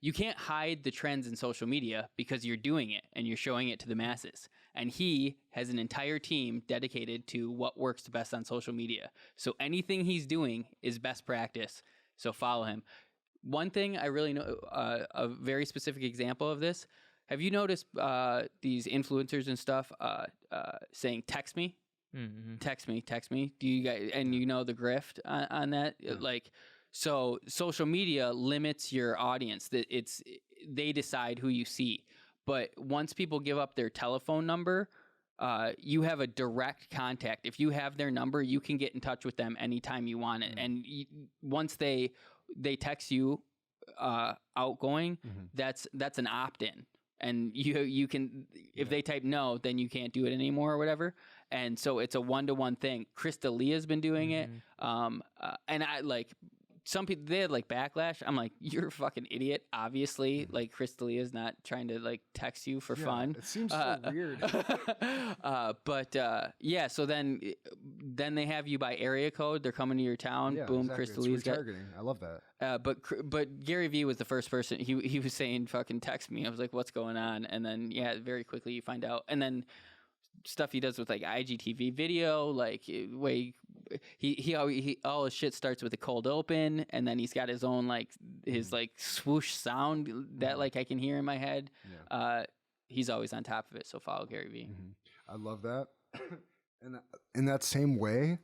you can't hide the trends in social media because you're doing it and you're showing it to the masses. And he has an entire team dedicated to what works the best on social media. So anything he's doing is best practice. So follow him. One thing I really know, a very specific example of this. Have you noticed these influencers and stuff saying, text me? Text me. Do you guys, and you know the grift on that? Like, so social media limits your audience. That they decide who you see. But once people give up their telephone number, you have a direct contact. If you have their number, you can get in touch with them anytime you want it. And once they text you outgoing, that's an opt-in. And you can, if they type no, then you can't do it anymore or whatever. And so it's a one-to-one thing. Chris D'Elia's been doing it. And I like, some people, they had like backlash. I'm like, you're a fucking idiot. Obviously, like Chris D'Elia's not trying to like text you for fun. It seems so weird. But yeah, so then they have you by area code. They're coming to your town. Yeah, Boom, exactly. Chris D'Elia's got. Retargeting. I love that. But Gary Vee was the first person. He was saying, "Fucking text me." I was like, "What's going on?" And then very quickly you find out. And then stuff he does with like IGTV video, like way he all his shit starts with a cold open, and then he's got his own like his like swoosh sound that like I can hear in my head. He's always on top of it. So follow Gary Vee. I love that. And in that same way,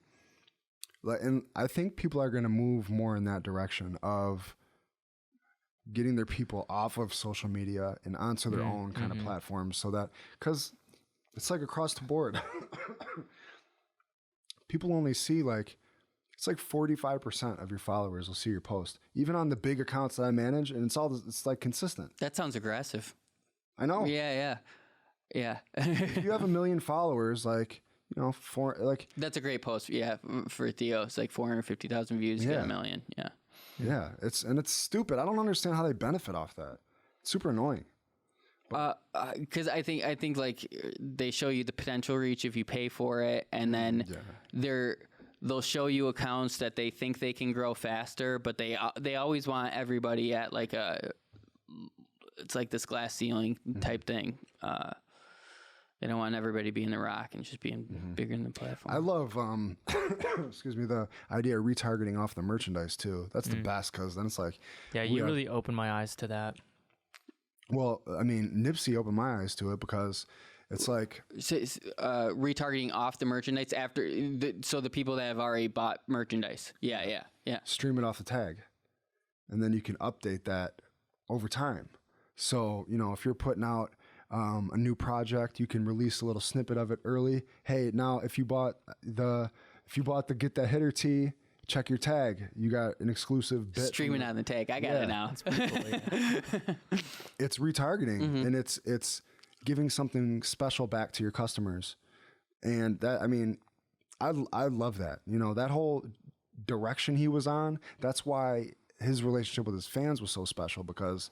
And I think people are going to move more in that direction of getting their people off of social media and onto their own kind of platforms, so that, because it's like across the board, people only see like, it's like 45% of your followers will see your post, even on the big accounts that I manage, and it's like consistent. That sounds aggressive. I know. Yeah. If you have 1 million followers, like, you know, that's a great post. Yeah, for Theo, it's like 450,000 views, get 1 million. Yeah. Yeah, it's stupid. I don't understand how they benefit off that. It's super annoying. Because I think like they show you the potential reach if you pay for it, and then they'll show you accounts that they think they can grow faster, but they always want everybody at like it's like this glass ceiling type thing. They don't want everybody being the rock and just being bigger than the platform. I love, excuse me, the idea of retargeting off the merchandise too. That's the best, because then it's like, yeah, you really opened my eyes to that. Well, I mean, Nipsey opened my eyes to it, because it's like retargeting off the merchandise after, so the people that have already bought merchandise. Yeah. Stream it off the tag, and then you can update that over time. So, you know, if you're putting out a new project, you can release a little snippet of it early. Hey, now if you bought the Get That Hitter tee, check your tag. You got an exclusive bit. Streaming on the tag. I got it now. That's pretty cool, yeah. It's retargeting, and it's giving something special back to your customers. And that, I mean, I love that. You know, that whole direction he was on, that's why his relationship with his fans was so special, because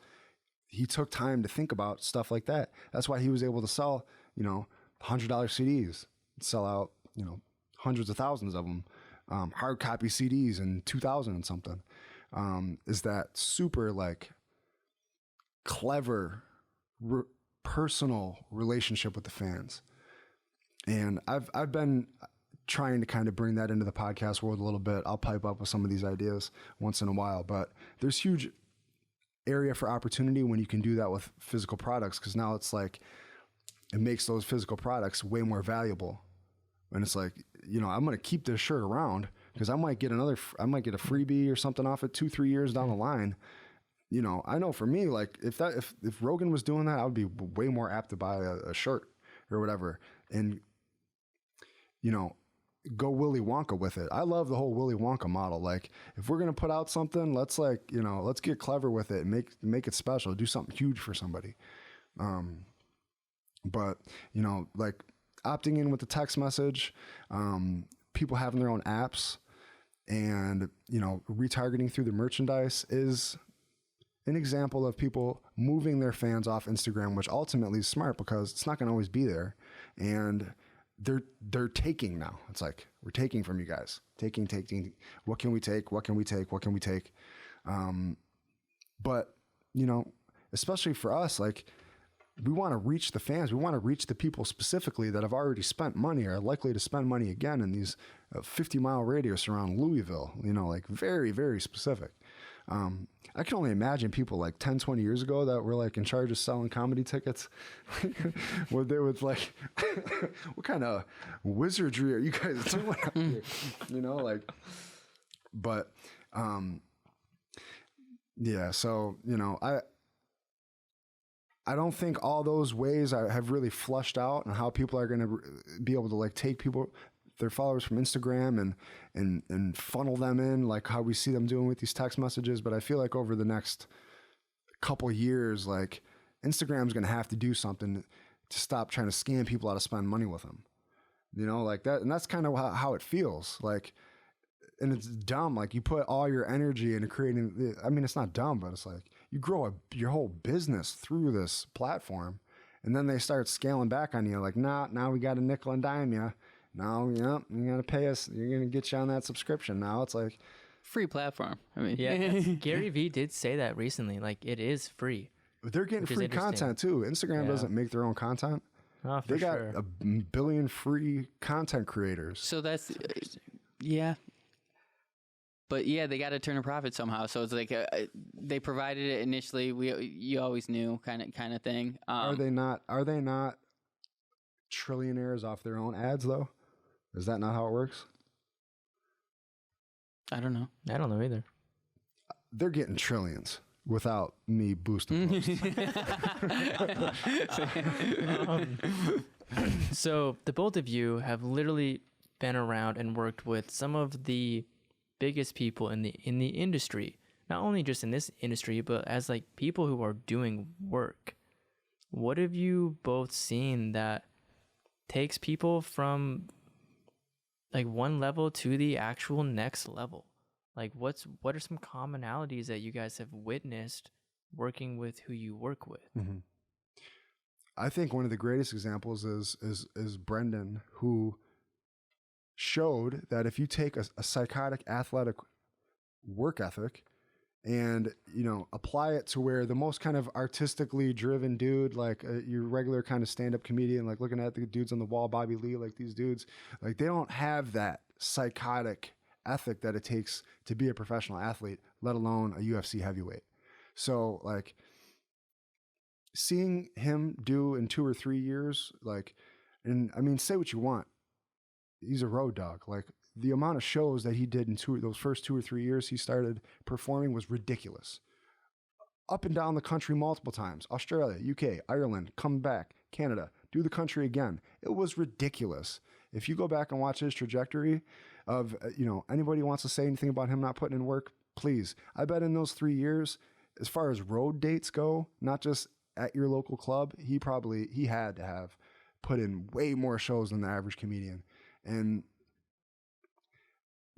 he took time to think about stuff like that. That's why he was able to sell, you know, $100 CDs, sell out, you know, hundreds of thousands of them, hard copy CDs in 2000 and something. Is that super like clever, personal relationship with the fans. And I've been trying to kind of bring that into the podcast world a little bit. I'll pipe up with some of these ideas once in a while, but there's huge area for opportunity when you can do that with physical products, because now it's like it makes those physical products way more valuable. And it's like, you know, I'm going to keep this shirt around because I might get a freebie or something off it 2-3 years down the line. You know, I know for me, like if Rogan was doing that, I would be way more apt to buy a shirt or whatever, and, you know, go Willy Wonka with it. I love the whole Willy Wonka model. Like, if we're going to put out something, let's get clever with it and make it special, do something huge for somebody. But, you know, like opting in with the text message, people having their own apps, and, you know, retargeting through the merchandise is an example of people moving their fans off Instagram, which ultimately is smart because it's not going to always be there. And they're taking now. It's like, we're taking from you guys. Taking. What can we take? What can we take? What can we take? But, you know, especially for us, like, we want to reach the fans. We want to reach the people specifically that have already spent money or are likely to spend money again in these 50-mile radius around Louisville, you know, like very, very specific. I can only imagine people like 10, 20 years ago that were like in charge of selling comedy tickets. What they would like, what kind of wizardry are you guys doing out here? You know, like, but, yeah, so, you know, I don't think all those ways have really flushed out, and how people are going to be able to like take their followers from Instagram and funnel them in, like how we see them doing with these text messages. But I feel like over the next couple years, like Instagram's going to have to do something to stop trying to scam people out of spending money with them, you know, like that. And that's kind of how it feels like, and it's dumb. Like, you put all your energy into creating, I mean, it's not dumb, but it's like you grow your whole business through this platform, and then they start scaling back on you. Like, now we got a nickel and dime you. Now, yeah, you're going to pay us. You're going to get you on that subscription. Now it's like free platform. I mean, yeah, Gary Vee did say that recently. Like, it is free. But they're getting free content too. Instagram doesn't make their own content. Oh, they got a billion free content creators. So that's, yeah. But yeah, they got to turn a profit somehow. So it's like they provided it initially. You always knew kind of thing. Are they not trillionaires off their own ads though? Is that not how it works? I don't know. I don't know either. They're getting trillions without me boosting posts. So the both of you have literally been around and worked with some of the biggest people in the industry, not only just in this industry, but as like people who are doing work. What have you both seen that takes people from like one level to the actual next level? Like what are some commonalities that you guys have witnessed working with who you work with? Mm-hmm. I think one of the greatest examples is Brendan, who showed that if you take a psychotic athletic work ethic and, you know, apply it to where the most kind of artistically driven dude, like your regular kind of stand-up comedian, like looking at the dudes on the wall, Bobby Lee, like these dudes, like they don't have that psychotic ethic that it takes to be a professional athlete, let alone a UFC heavyweight. So like seeing him do in 2 or 3 years, like, and I mean, say what you want, he's a road dog. Like the amount of shows that he did in those first 2 or 3 years he started performing was ridiculous. Up and down the country multiple times, Australia, UK, Ireland, come back, Canada, do the country again. It was ridiculous. If you go back and watch his trajectory of, you know, anybody wants to say anything about him not putting in work, please. I bet in those 3 years, as far as road dates go, not just at your local club, he had to have put in way more shows than the average comedian. And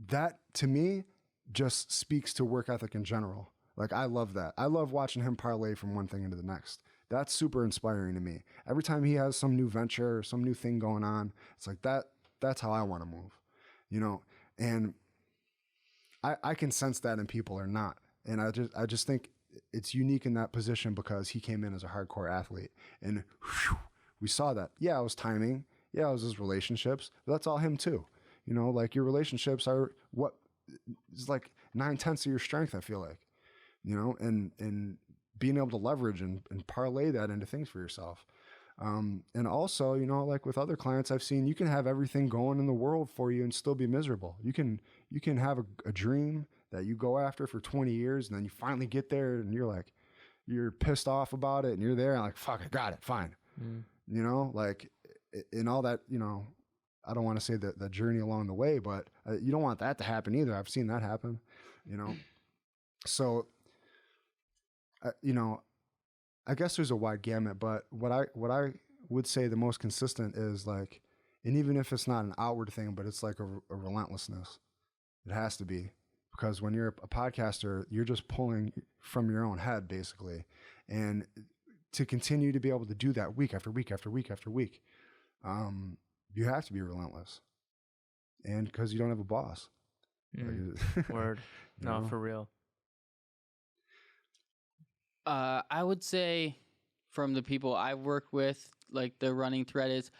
that to me just speaks to work ethic in general. Like I love that. I love watching him parlay from one thing into the next. That's super inspiring to me. Every time he has some new venture or some new thing going on, it's like that's how I want to move, you know? And I can sense that in people or not. And I just think it's unique in that position because he came in as a hardcore athlete and whew, we saw that. Yeah, it was timing. Yeah, it was his relationships, but that's all him too. You know, like your relationships are what is like 9/10 of your strength, I feel like, you know, and being able to leverage and parlay that into things for yourself. And also, you know, like with other clients I've seen, you can have everything going in the world for you and still be miserable. You can have a dream that you go after for 20 years and then you finally get there and you're pissed off about it and you're there and like, fuck, I got it. Fine. You know, like in all that, you know, I don't want to say the journey along the way, but you don't want that to happen either. I've seen that happen, you know? So, you know, I guess there's a wide gamut, but what I would say the most consistent is like, and even if it's not an outward thing, but it's like a relentlessness. It has to be, because when you're a podcaster, you're just pulling from your own head basically. And to continue to be able to do that week after week after week after week, you have to be relentless. And because you don't have a boss. Word. No, know? for real. I would say from the people I've worked with, like the running thread is,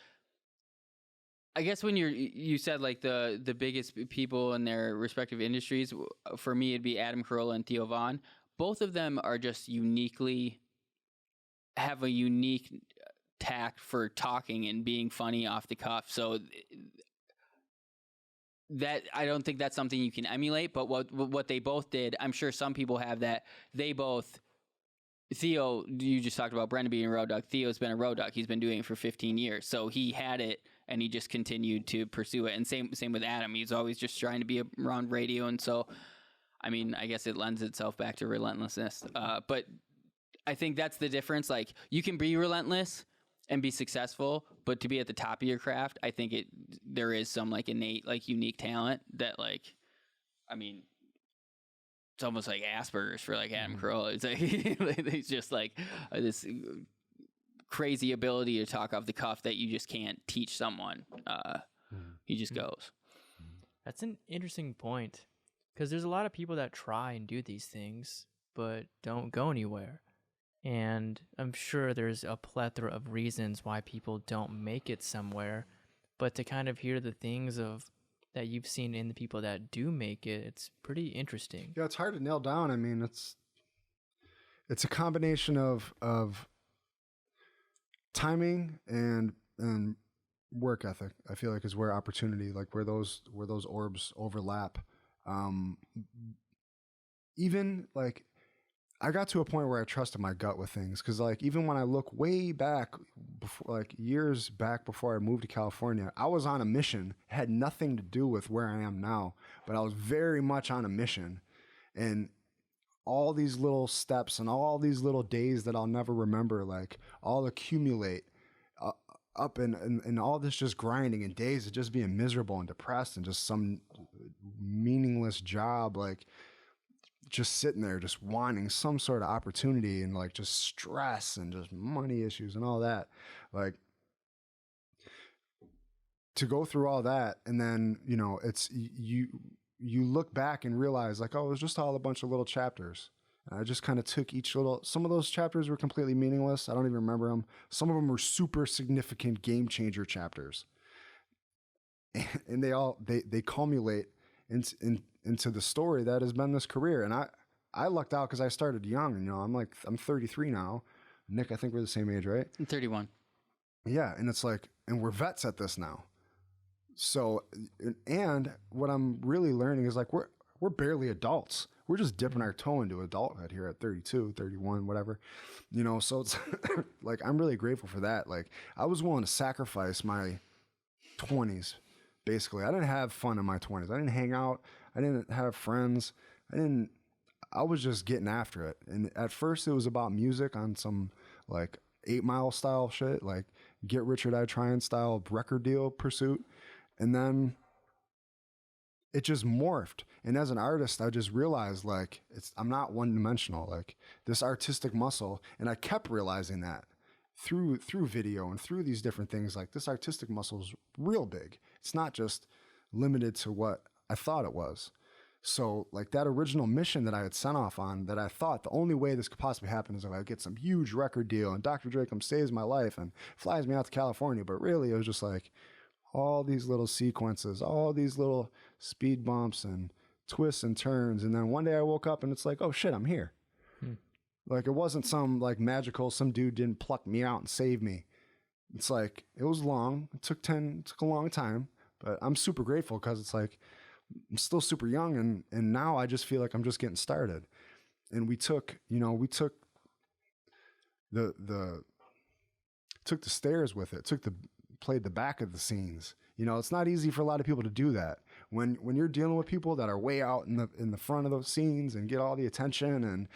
I guess when you said like the biggest people in their respective industries, for me it'd be Adam Carolla and Theo Vaughn. Both of them are just have a unique tact for talking and being funny off the cuff. So that I don't think that's something you can emulate, but what they both did, I'm sure some people have that. They both, Theo, you just talked about Brendan being a road dog. Theo's been a road dog. He's been doing it for 15 years. So he had it and he just continued to pursue it. And same with Adam. He's always just trying to be around radio. And so, I mean, I guess it lends itself back to relentlessness. But I think that's the difference. Like you can be relentless and be successful, but to be at the top of your craft, I think there is some like innate, like unique talent that like, I mean, it's almost like Asperger's for like Adam Carolla. It's like he's just like this crazy ability to talk off the cuff that you just can't teach someone. He just goes. That's an interesting point, because there's a lot of people that try and do these things but don't go anywhere. And I'm sure there's a plethora of reasons why people don't make it somewhere, but to kind of hear the things that you've seen in the people that do make it, it's pretty interesting. Yeah, it's hard to nail down. I mean, it's a combination of timing and work ethic. I feel like is where opportunity, like where those orbs overlap. Even like I got to a point where I trusted my gut with things. Cause like, even when I look way back before, like years back before I moved to California, I was on a mission. It had nothing to do with where I am now, but I was very much on a mission. And all these little steps and all these little days that I'll never remember, like all accumulate up and all this just grinding and days of just being miserable and depressed and just some meaningless job, like just sitting there just wanting some sort of opportunity and like just stress and just money issues and all that. Like to go through all that, and then, you know, it's you look back and realize like, oh, it was just all a bunch of little chapters. And I just kind of took each little, some of those chapters were completely meaningless. I don't even remember them. Some of them were super significant game changer chapters. And they culminate into the story that has been this career. And I lucked out because I started young. You know, I'm 33 now. Nick, I think we're the same age, right? I'm 31. Yeah. And it's like, and we're vets at this now. So, and what I'm really learning is like, we're barely adults. We're just dipping our toe into adulthood here at 32, 31, whatever, you know? So it's like, I'm really grateful for that. Like I was willing to sacrifice my 20s. Basically, I didn't have fun in my 20s. I didn't hang out. I didn't have friends. I was just getting after it. And at first it was about music on some like 8 Mile style shit, like Get Rich or Die Trying style record deal pursuit. And then it just morphed. And as an artist, I just realized like I'm not one dimensional, like this artistic muscle. And I kept realizing that through video and through these different things, like this artistic muscle is real big. It's not just limited to what I thought it was. So like that original mission that I had sent off on, that I thought the only way this could possibly happen is if I get some huge record deal and Dr. Dre saves my life and flies me out to California. But really it was just like all these little sequences, all these little speed bumps and twists and turns. And then one day I woke up and it's like, oh shit, I'm here. Like it wasn't some like magical, some dude didn't pluck me out and save me. It's like, it was long. It took a long time, but I'm super grateful because it's like, I'm still super young and now I just feel like I'm just getting started. And we took the stairs with it, played the back of the scenes. You know, it's not easy for a lot of people to do that. When you're dealing with people that are way out in the front of those scenes and get all the attention, and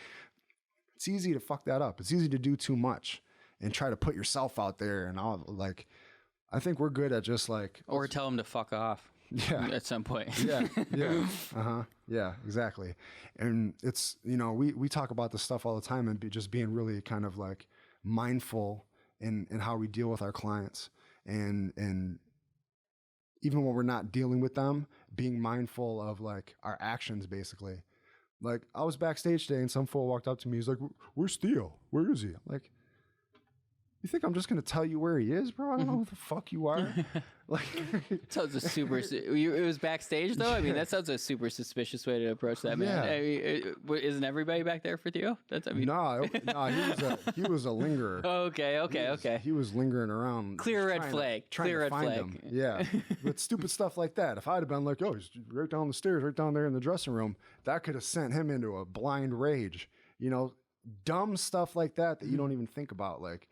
it's easy to fuck that up. It's easy to do too much and try to put yourself out there and all. Like, I think we're good at just like, or tell them to fuck off. Yeah. At some point. Yeah. Yeah, exactly. And it's, you know, we talk about this stuff all the time and just being really kind of like mindful in how we deal with our clients. And even when we're not dealing with them, being mindful of like our actions, basically. Like I was backstage today and some fool walked up to me. He's like, "Where's Theo? Where is he?" I'm like, you think I'm just going to tell you where he is, bro? I don't know who the fuck you are. Like, sounds a super. It was backstage though. I mean, that sounds a super suspicious way to approach that, man. Yeah. I mean, isn't everybody back there for Theo? No, he was a lingerer. Okay. He was lingering around. Clear red flag. Clear red flag. Him. Yeah, but stupid stuff like that. If I'd have been like, oh, he's right down the stairs, right down there in the dressing room, that could have sent him into a blind rage. You know, dumb stuff like that you don't even think about, like.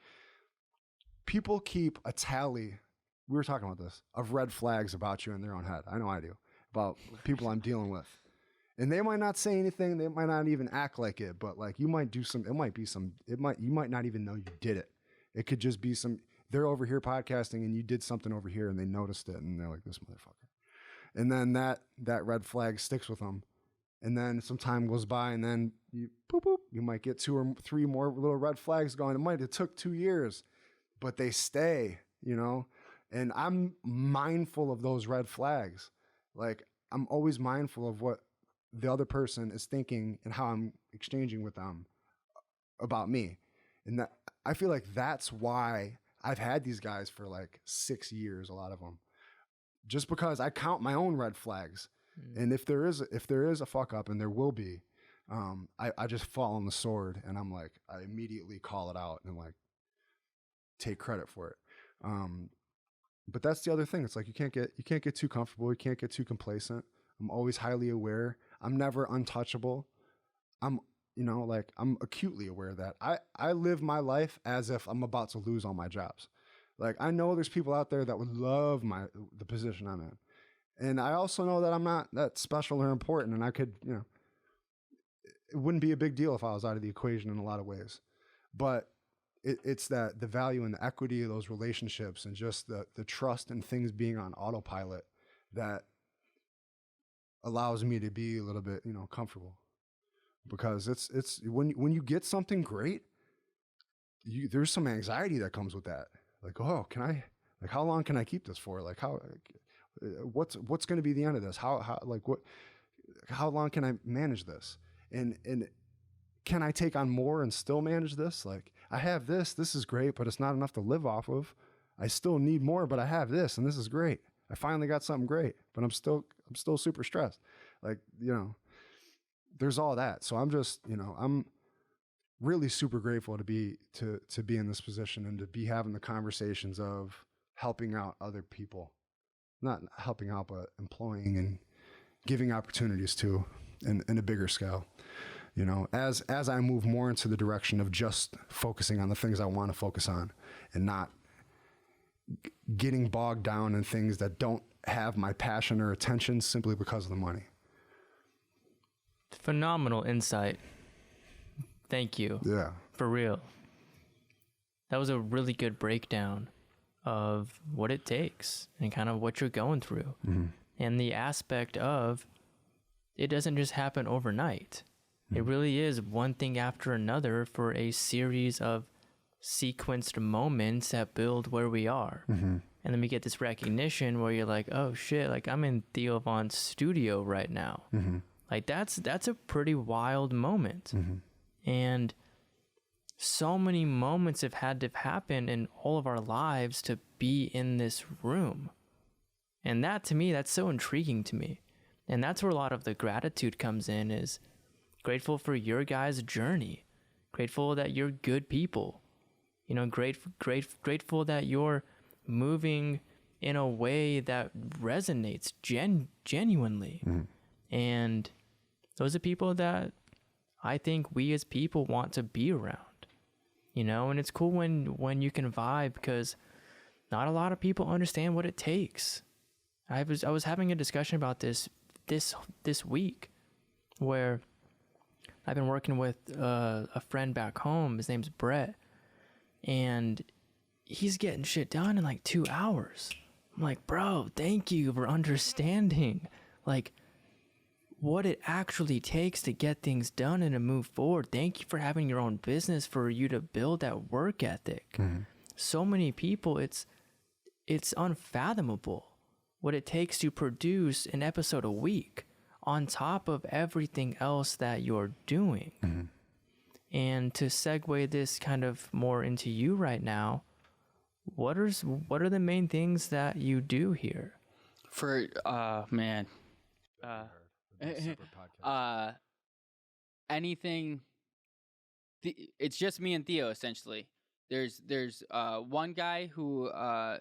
People keep a tally, we were talking about this, of red flags about you in their own head. I know I do, about people I'm dealing with. And they might not say anything, they might not even act like it, but like you might do you might not even know you did it. It could just be they're over here podcasting and you did something over here and they noticed it and they're like, this motherfucker. And then that red flag sticks with them. And then some time goes by and then you might get 2 or 3 more little red flags going. It took 2 years. But they stay, you know, and I'm mindful of those red flags. Like I'm always mindful of what the other person is thinking and how I'm exchanging with them about me. And that I feel like that's why I've had these guys for like 6 years, a lot of them, just because I count my own red flags. And if there is a fuck up, and there will be, I just fall on the sword and I'm like, I immediately call it out and like, take credit for it. But that's the other thing. It's like you can't get too comfortable. You can't get too complacent. I'm always highly aware. I'm never untouchable. I'm acutely aware of that. I live my life as if I'm about to lose all my jobs. Like, I know there's people out there that would love the position I'm in. And I also know that I'm not that special or important, and I could, it wouldn't be a big deal if I was out of the equation in a lot of ways. But it's that the value and the equity of those relationships and just the trust and things being on autopilot that allows me to be a little bit, comfortable. Because it's when you get something great, there's some anxiety that comes with that. Like, oh, how long can I keep this for? Like, what's going to be the end of this? How long can I manage this? And can I take on more and still manage this? Like, I have this is great, but it's not enough to live off of. I still need more, but I have this, and this is great. I finally got something great, but I'm still super stressed. Like, there's all that. So I'm just, I'm really super grateful to be in this position and to be having the conversations of helping out other people, not helping out, but employing and giving opportunities to in a bigger scale. As I move more into the direction of just focusing on the things I want to focus on and not getting bogged down in things that don't have my passion or attention simply because of the money. Phenomenal insight. Thank you. Yeah. For real. That was a really good breakdown of what it takes and kind of what you're going through. Mm-hmm. And the aspect of it doesn't just happen overnight. Mm-hmm. It really is one thing after another for a series of sequenced moments that build where we are. Mm-hmm. And then we get this recognition where you're like, oh shit, like I'm in Theo Von's studio right now. Mm-hmm. Like that's a pretty wild moment. Mm-hmm. And so many moments have had to happen in all of our lives to be in this room. And that, to me, that's so intriguing to me. And that's where a lot of the gratitude comes in, is grateful for your guys' journey. Grateful that you're good people. Grateful that you're moving in a way that resonates genuinely. Mm-hmm. And those are people that I think we as people want to be around, and it's cool when you can vibe, because not a lot of people understand what it takes. I was having a discussion about this week, where I've been working with a friend back home. His name's Brett, and he's getting shit done in like 2 hours. I'm like, bro, thank you for understanding, like, what it actually takes to get things done and to move forward. Thank you for having your own business, for you to build that work ethic. Mm-hmm. So many people, it's unfathomable what it takes to produce an episode a week on top of everything else that you're doing. Mm-hmm. And to segue this kind of more into you right now, what are the main things that you do here? For anything. It's just me and Theo, essentially. There's one guy who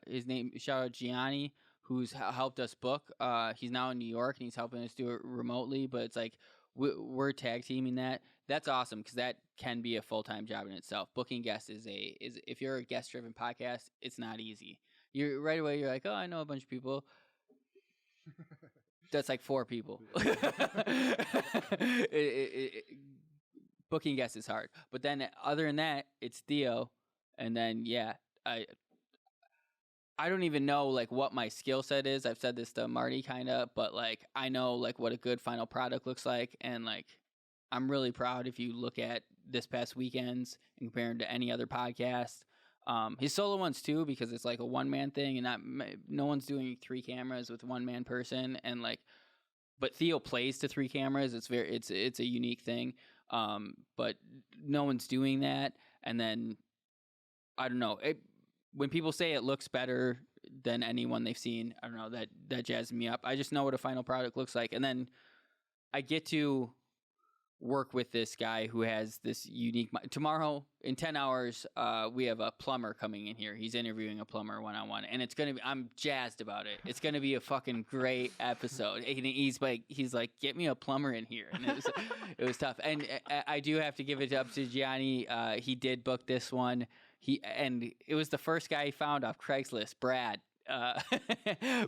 his name, shout out Gianni, who's helped us book. He's now in New York and he's helping us do it remotely. But it's like we're tag teaming that. That's awesome, because that can be a full-time job in itself. Booking guests is if you're a guest-driven podcast, it's not easy. You're right away. You're like, oh, I know a bunch of people. That's like 4 people. Booking guests is hard. But then other than that, it's Theo. And then, I don't even know like what my skill set is. I've said this to Marty kind of, but like I know like what a good final product looks like. And like I'm really proud if you look at this past weekends and compare them to any other podcast. His solo ones too, because it's like a one-man thing, and no one's doing 3 cameras with one-man person, and like, but Theo plays to 3 cameras. It's a unique thing. But no one's doing that. And then I don't know, when people say it looks better than anyone they've seen, I don't know, that jazzes me up. I just know what a final product looks like, and then I get to work with this guy who has this unique. Tomorrow in 10 hours, we have a plumber coming in here. He's interviewing a plumber one-on-one, and it's gonna be. I'm jazzed about it. It's gonna be a fucking great episode. And he's like, get me a plumber in here, and it was tough. And I do have to give it up to Gianni. He did book this one. And it was the first guy he found off Craigslist, Brad.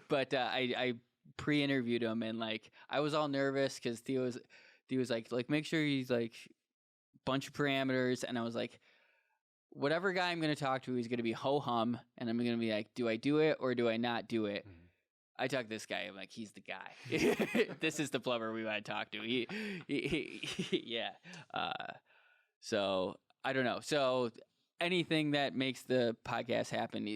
But I pre-interviewed him, and like I was all nervous because Theo was like make sure he's like bunch of parameters, and I was like, whatever guy I'm going to talk to, he's going to be ho hum, and I'm going to be like, do I do it or do I not do it? Mm-hmm. I talked to this guy. I'm like, he's the guy. This is the plumber we want to talk to. Yeah. So I don't know. So anything that makes the podcast happen,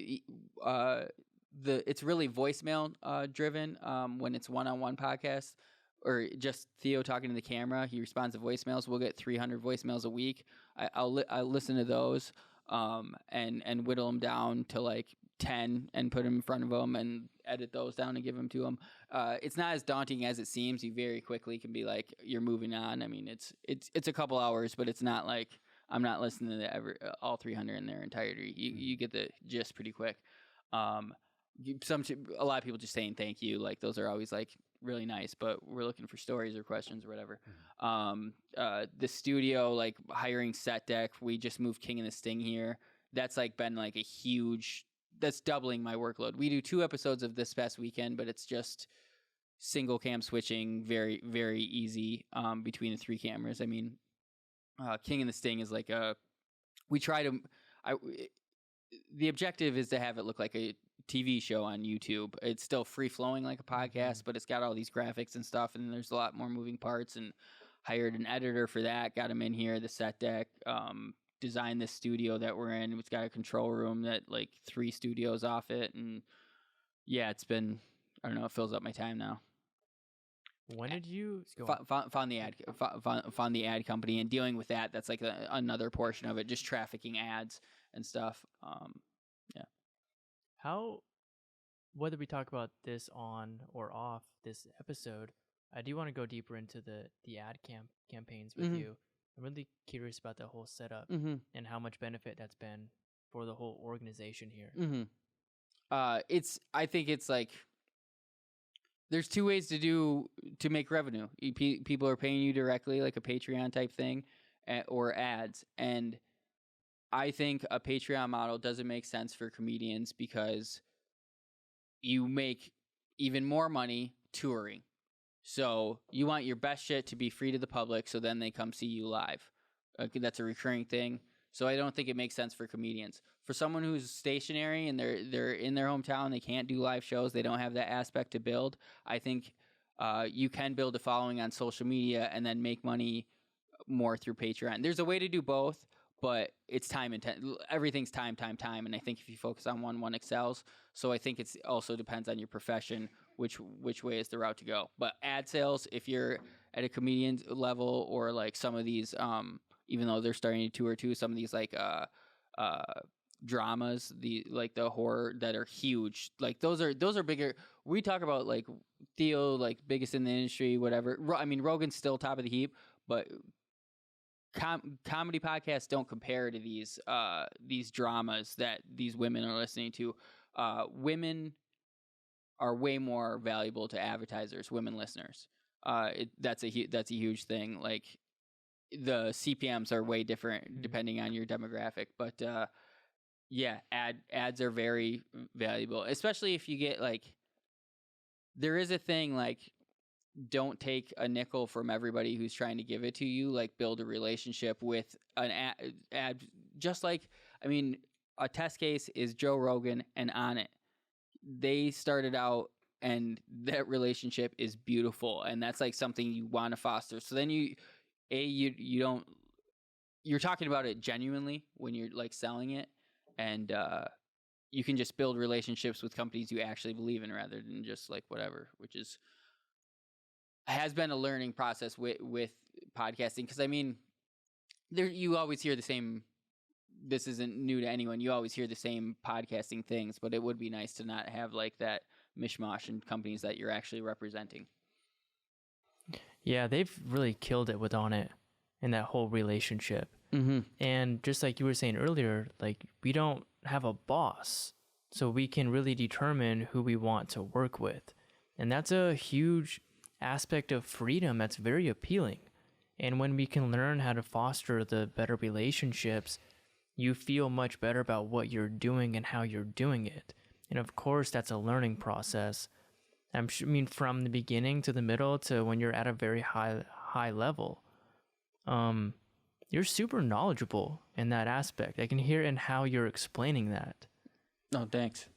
it's really voicemail driven when it's one-on-one podcast or just Theo talking to the camera. He responds to voicemails. We'll get 300 voicemails a week. I'll listen to those and whittle them down to like 10 and put them in front of them and edit those down and give them to them. It's not as daunting as it seems. You very quickly can be like, you're moving on. I mean, it's a couple hours, but it's not like I'm not listening to all 300 in their entirety. You get the gist pretty quick. A lot of people just saying thank you. Like those are always like really nice, but we're looking for stories or questions or whatever. The studio, like hiring set deck, we just moved King and the Sting here. That's like been like that's doubling my workload. We do 2 episodes of this past weekend, but it's just single cam switching, very, very easy between the 3 cameras. I mean, King and the Sting is like the objective is to have it look like a TV show on YouTube. It's still free flowing like a podcast, but it's got all these graphics and stuff, and there's a lot more moving parts, and hired an editor for that, got him in here, the set deck, designed this studio that we're in. It's got a control room that like 3 studios off it. And yeah, it's been, I don't know, it fills up my time now. When did you found the ad company and dealing with that? That's like another portion of it, just trafficking ads and stuff. Yeah. How, whether we talk about this on or off this episode, I do want to go deeper into the ad campaigns with you. I'm really curious about the whole setup and how much benefit that's been for the whole organization here. I think it's like, there's 2 ways to make revenue. People are paying you directly, like a Patreon type thing, or ads. And I think a Patreon model doesn't make sense for comedians because you make even more money touring. So you want your best shit to be free to the public, so then they come see you live. That's a recurring thing. So I don't think it makes sense for comedians. For someone who's stationary and they're in their hometown, they can't do live shows, they don't have that aspect to build. I think you can build a following on social media and then make money more through Patreon. There's a way to do both, but it's time intensive. Everything's time. And I think if you focus on one excels. So I think it's also depends on your profession, which way is the route to go. But ad sales, if you're at a comedian level or like some of these, even though they're starting to tour too, some of these like dramas, the horror that are huge, like those are bigger. We talk about like Theo, like biggest in the industry, whatever. I mean, Rogan's still top of the heap, but comedy podcasts don't compare to these dramas that these women are listening to. Women are way more valuable to advertisers, women listeners. That's a huge thing. Like the CPMs are way different depending on your demographic, but yeah, ads are very valuable, especially if you get like, there is a thing like, don't take a nickel from everybody who's trying to give it to you. Like build a relationship with an ad. Just like, I mean, a test case is Joe Rogan and On It. They started out and that relationship is beautiful. And that's like something you want to foster. So then you're talking about it genuinely when you're like selling it. And you can just build relationships with companies you actually believe in rather than just like whatever, which has been a learning process with podcasting. Because I mean, you always hear the same. This isn't new to anyone. You always hear the same podcasting things, but it would be nice to not have like that mishmash in companies that you're actually representing. Yeah, they've really killed it with On It. in that whole relationship. Mm-hmm. And just like you were saying earlier, like we don't have a boss, so we can really determine who we want to work with. And that's a huge aspect of freedom that's very appealing. And when we can learn how to foster the better relationships, you feel much better about what you're doing and how you're doing it. And of course, that's a learning process. I mean, from the beginning to the middle to when you're at a very high level. You're super knowledgeable in that aspect. I can hear in how you're explaining that. Oh, thanks.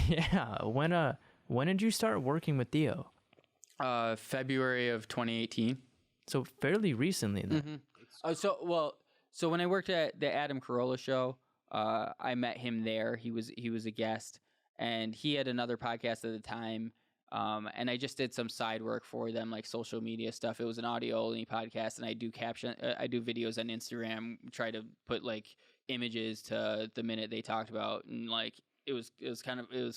Yeah. When did you start working with Theo? February of 2018. So fairly recently then. Mm-hmm. So when I worked at the Adam Carolla show, I met him there. He was a guest, and he had another podcast at the time. And I just did some side work for them, like social media stuff. It was an audio only podcast, and I do videos on Instagram, try to put like images to the minute they talked about, and like it was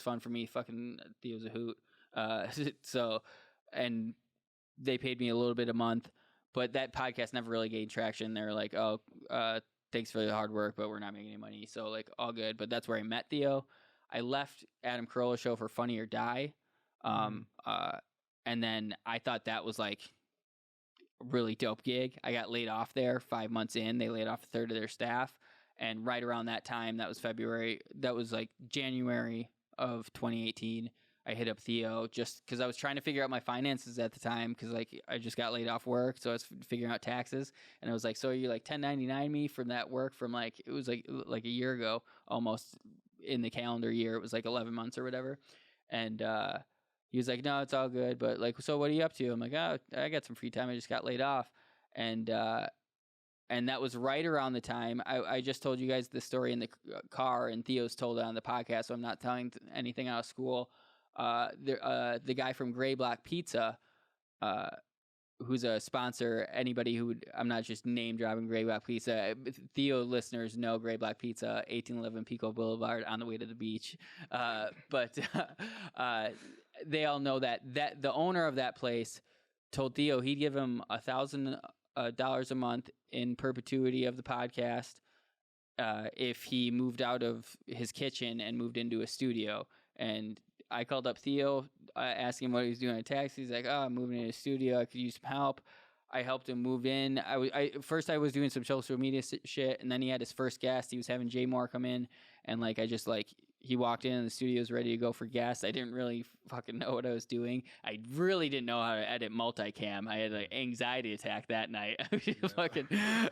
fun for me. Fucking Theo's a hoot. So, and they paid me a little bit a month, but that podcast never really gained traction. They were like, oh, thanks for the hard work, but we're not making any money. So like all good. But that's where I met Theo. I left Adam Carolla show for Funny or Die. And then I thought that was like a really dope gig. I got laid off there 5 months in. They laid off a third of their staff. And right around that time, that was February, that was like January of 2018. I hit up Theo just because I was trying to figure out my finances at the time, because like I just got laid off work, so I was figuring out taxes, and I was like, so you like 1099 me from that work from like, it was like a year ago, almost in the calendar year, it was like 11 months or whatever. And he was like, no, it's all good, but like, so what are you up to? I'm like, oh, I got some free time, I just got laid off. And that was right around the time I just told you guys the story in the car, and Theo's told it on the podcast, so I'm not telling anything out of school. The guy from Gray Black Pizza, who's a sponsor, anybody who would, I'm not just name dropping Gray Black Pizza. Theo listeners know Gray Black Pizza, 1811 Pico Boulevard, on the way to the beach. But they all know that the owner of that place told Theo he'd give him $1,000 a month in perpetuity of the podcast if he moved out of his kitchen and moved into a studio. And I called up Theo, asking him what he was doing at taxi. He's like, oh, I'm moving into a studio. I could use some help. I helped him move in. First I was doing some social media shit, and then he had his first guest. He was having Jay Moore come in, and like he walked in and the studio was ready to go for guests. I didn't really fucking know what I was doing. I really didn't know how to edit multicam. I had an anxiety attack that night.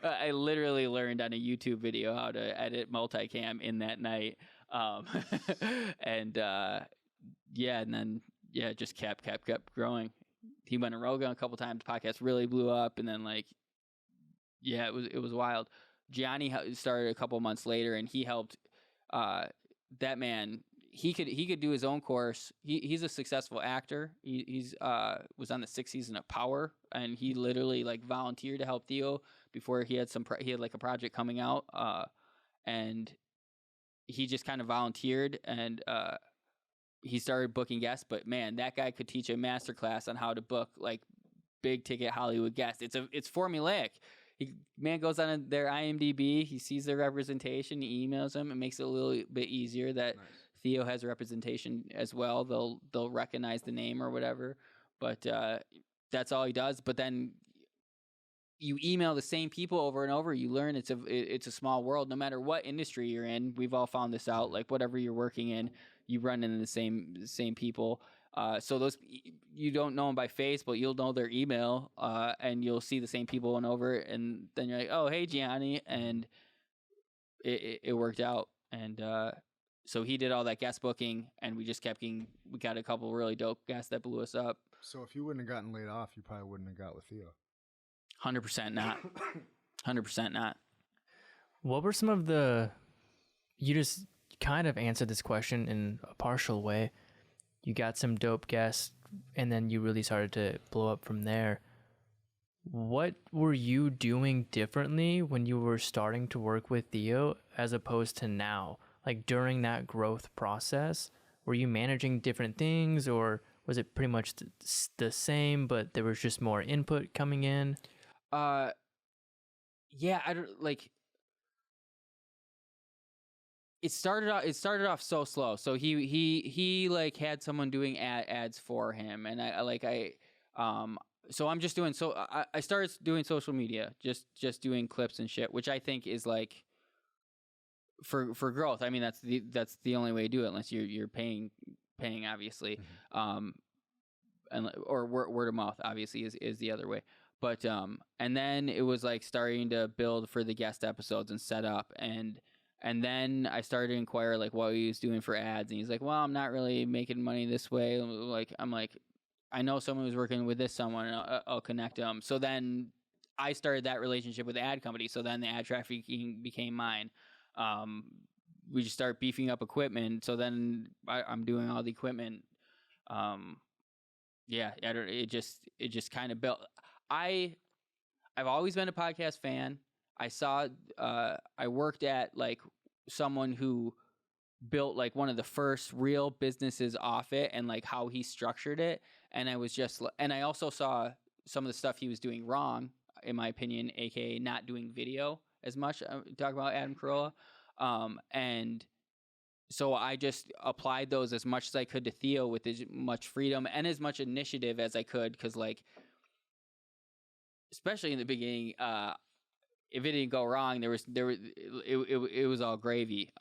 I literally learned on a YouTube video how to edit multicam in that night. And then it just kept growing. He went to Rogan a couple times. The podcast really blew up, and then it was wild. Gianni started a couple months later, and he helped. That man, he could do his own course. He's a successful actor. He's was on the 6th season of Power, and he literally like volunteered to help Theo before he had like a project coming out. And he just kind of volunteered, and he started booking guests. But man, that guy could teach a masterclass on how to book like big ticket Hollywood guests. It's formulaic. Man goes on their IMDb, he sees their representation, he emails them. It makes it a little bit easier that Theo has a representation as well. They'll recognize the name or whatever. But that's all he does. But then you email the same people over and over. You learn it's a small world. No matter what industry you're in, we've all found this out. Like whatever you're working in, you run into the same people. So those, you don't know them by face, but you'll know their email, and you'll see the same people and over, and then you're like, oh, hey, Gianni, and it worked out. And so he did all that guest booking, and we just kept we got a couple really dope guests that blew us up. So if you wouldn't have gotten laid off, you probably wouldn't have got with Theo. 100% not. 100% not. What were some of you just kind of answered this question in a partial way. You got some dope guests, and then you really started to blow up from there. What were you doing differently when you were starting to work with Theo as opposed to now? Like during that growth process, were you managing different things, or was it pretty much the same, but there was just more input coming in? yeah, I don't like. It started off so slow. So he like had someone doing ads for him, and so I'm just doing I started doing social media, just doing clips and shit, which I think is like for growth. I mean, that's the only way to do it, unless you're paying obviously. And or word of mouth obviously is the other way. But and then it was like starting to build for the guest episodes and set up, and then I started to inquire like what he was doing for ads, and he's like, well, I'm not really making money this way. Like I'm like, I know someone who's working with someone, and I'll connect them. So then I started that relationship with the ad company. So then the ad trafficking became mine. We just start beefing up equipment. So then I'm doing all the equipment. Yeah, it just kind of built. I've always been a podcast fan. I saw, I worked at like someone who built like one of the first real businesses off it, and like how he structured it. And I was just, and I also saw some of the stuff he was doing wrong, in my opinion, aka not doing video as much. Talk about Adam Carolla. And so I just applied those as much as I could to Theo with as much freedom and as much initiative as I could. Because like, especially in the beginning, if it didn't go wrong, it was all gravy.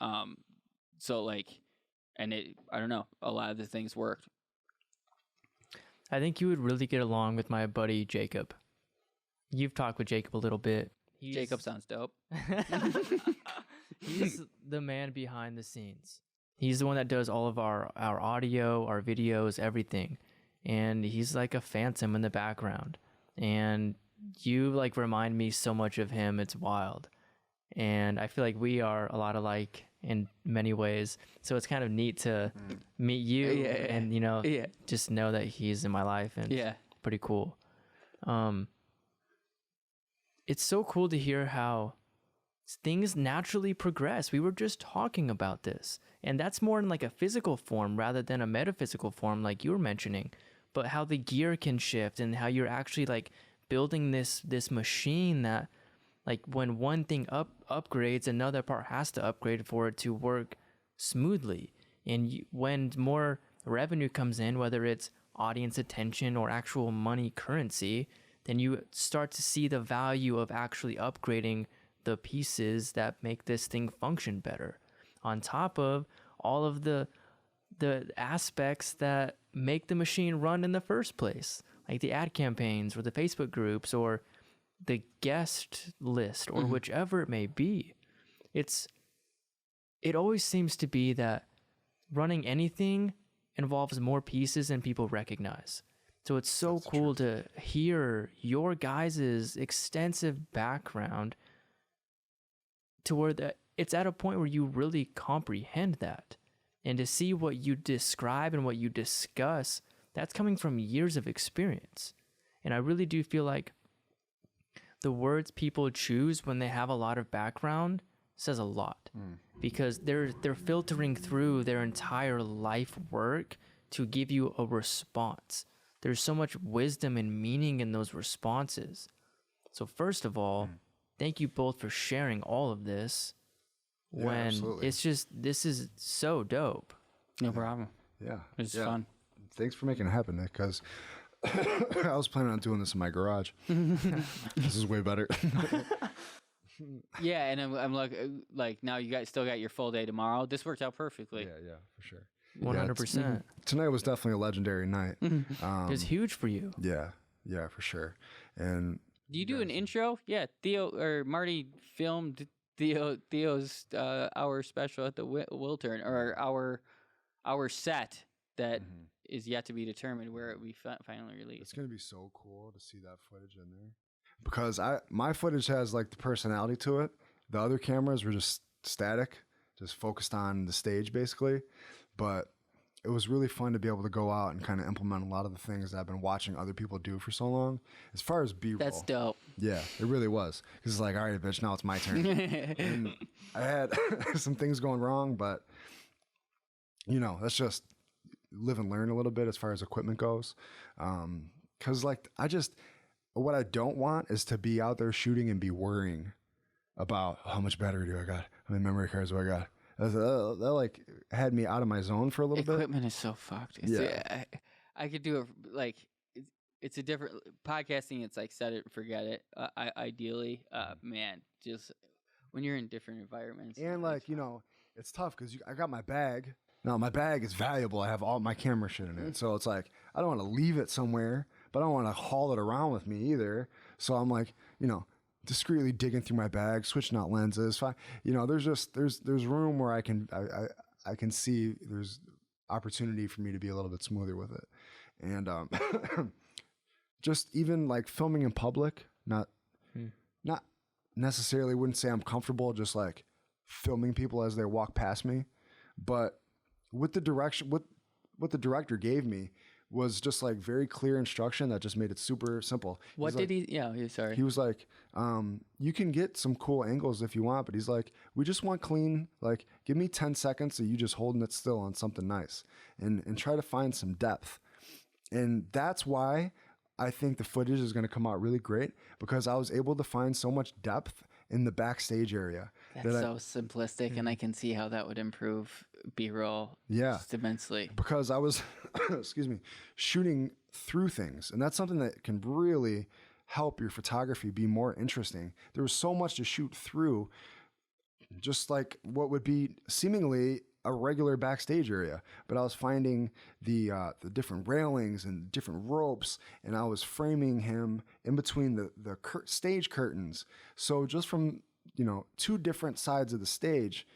So like, and I don't know, a lot of the things worked. I think you would really get along with my buddy Jacob. You've talked with Jacob a little bit. Jacob sounds dope. He's the man behind the scenes. He's the one that does all of our audio, our videos, everything. And he's like a phantom in the background. And you like remind me so much of him. It's wild. And I feel like we are a lot alike in many ways. So it's kind of neat to meet you and, you know, just know that he's in my life, and pretty cool. It's so cool to hear how things naturally progress. We were just talking about this, and that's more in like a physical form rather than a metaphysical form like you were mentioning, but how the gear can shift and how you're actually like building this machine that like when one thing upgrades, another part has to upgrade for it to work smoothly. And when more revenue comes in, whether it's audience attention or actual money currency, then you start to see the value of actually upgrading the pieces that make this thing function better, on top of all of the aspects that make the machine run in the first place, like the ad campaigns or the Facebook groups or the guest list or whichever it may be. It always seems to be that running anything involves more pieces than people recognize. So it's so cool to hear your guys' extensive background to where it's at a point where you really comprehend that. And to see what you describe and what you discuss, that's coming from years of experience. And I really do feel like the words people choose when they have a lot of background says a lot, because they're filtering through their entire life work to give you a response. There's so much wisdom and meaning in those responses. So first of all, thank you both for sharing all of this. When it's just, this is so dope. No problem. Yeah. It's fun. Thanks for making it happen, Nick, because I was planning on doing this in my garage. This is way better. Yeah, and I'm like now you guys still got your full day tomorrow. This worked out perfectly. Yeah, for sure. 100%. Tonight was definitely a legendary night. It was huge for you. Yeah, for sure. And do you do an intro? Yeah, Theo or Marty filmed Theo's our special at the Wiltern, or our set that is yet to be determined where it will be finally released. It's gonna be so cool to see that footage in there, because my footage has like the personality to it. The other cameras were just static, just focused on the stage basically. But it was really fun to be able to go out and kind of implement a lot of the things that I've been watching other people do for so long. As far as B-roll. That's dope. Yeah, it really was. Because it's like, all right, bitch, now it's my turn. And I had some things going wrong, but, you know, that's just live and learn a little bit as far as equipment goes. Because, like, what I don't want is to be out there shooting and be worrying about how much battery do I got? How many memory cards do I got? That like had me out of my zone for a little bit. Equipment is so fucked. I could do it like it's a different podcasting. It's like set it and forget it. Ideally, man, just when you're in different environments and like it's tough because I got my bag. Now my bag is valuable. I have all my camera shit in it, so it's like I don't want to leave it somewhere, but I don't want to haul it around with me either. So I'm like discreetly digging through my bag, switching out lenses. There's room where I can see there's opportunity for me to be a little bit smoother with it, and just even like filming in public, not necessarily wouldn't say I'm comfortable just like filming people as they walk past me, but with the direction, what the director gave me was just like very clear instruction that just made it super simple. What did he? Yeah, sorry. He was like, you can get some cool angles if you want, but he's like, we just want clean, like give me 10 seconds of you just holding it still on something nice and try to find some depth. And that's why I think the footage is going to come out really great, because I was able to find so much depth in the backstage area. That's so simplistic, and I can see how that would improve B-roll just immensely. Because I was, shooting through things, and that's something that can really help your photography be more interesting. There was so much to shoot through, just like what would be seemingly a regular backstage area, but I was finding the different railings and different ropes, and I was framing him in between the stage curtains. So just from 2 different sides of the stage,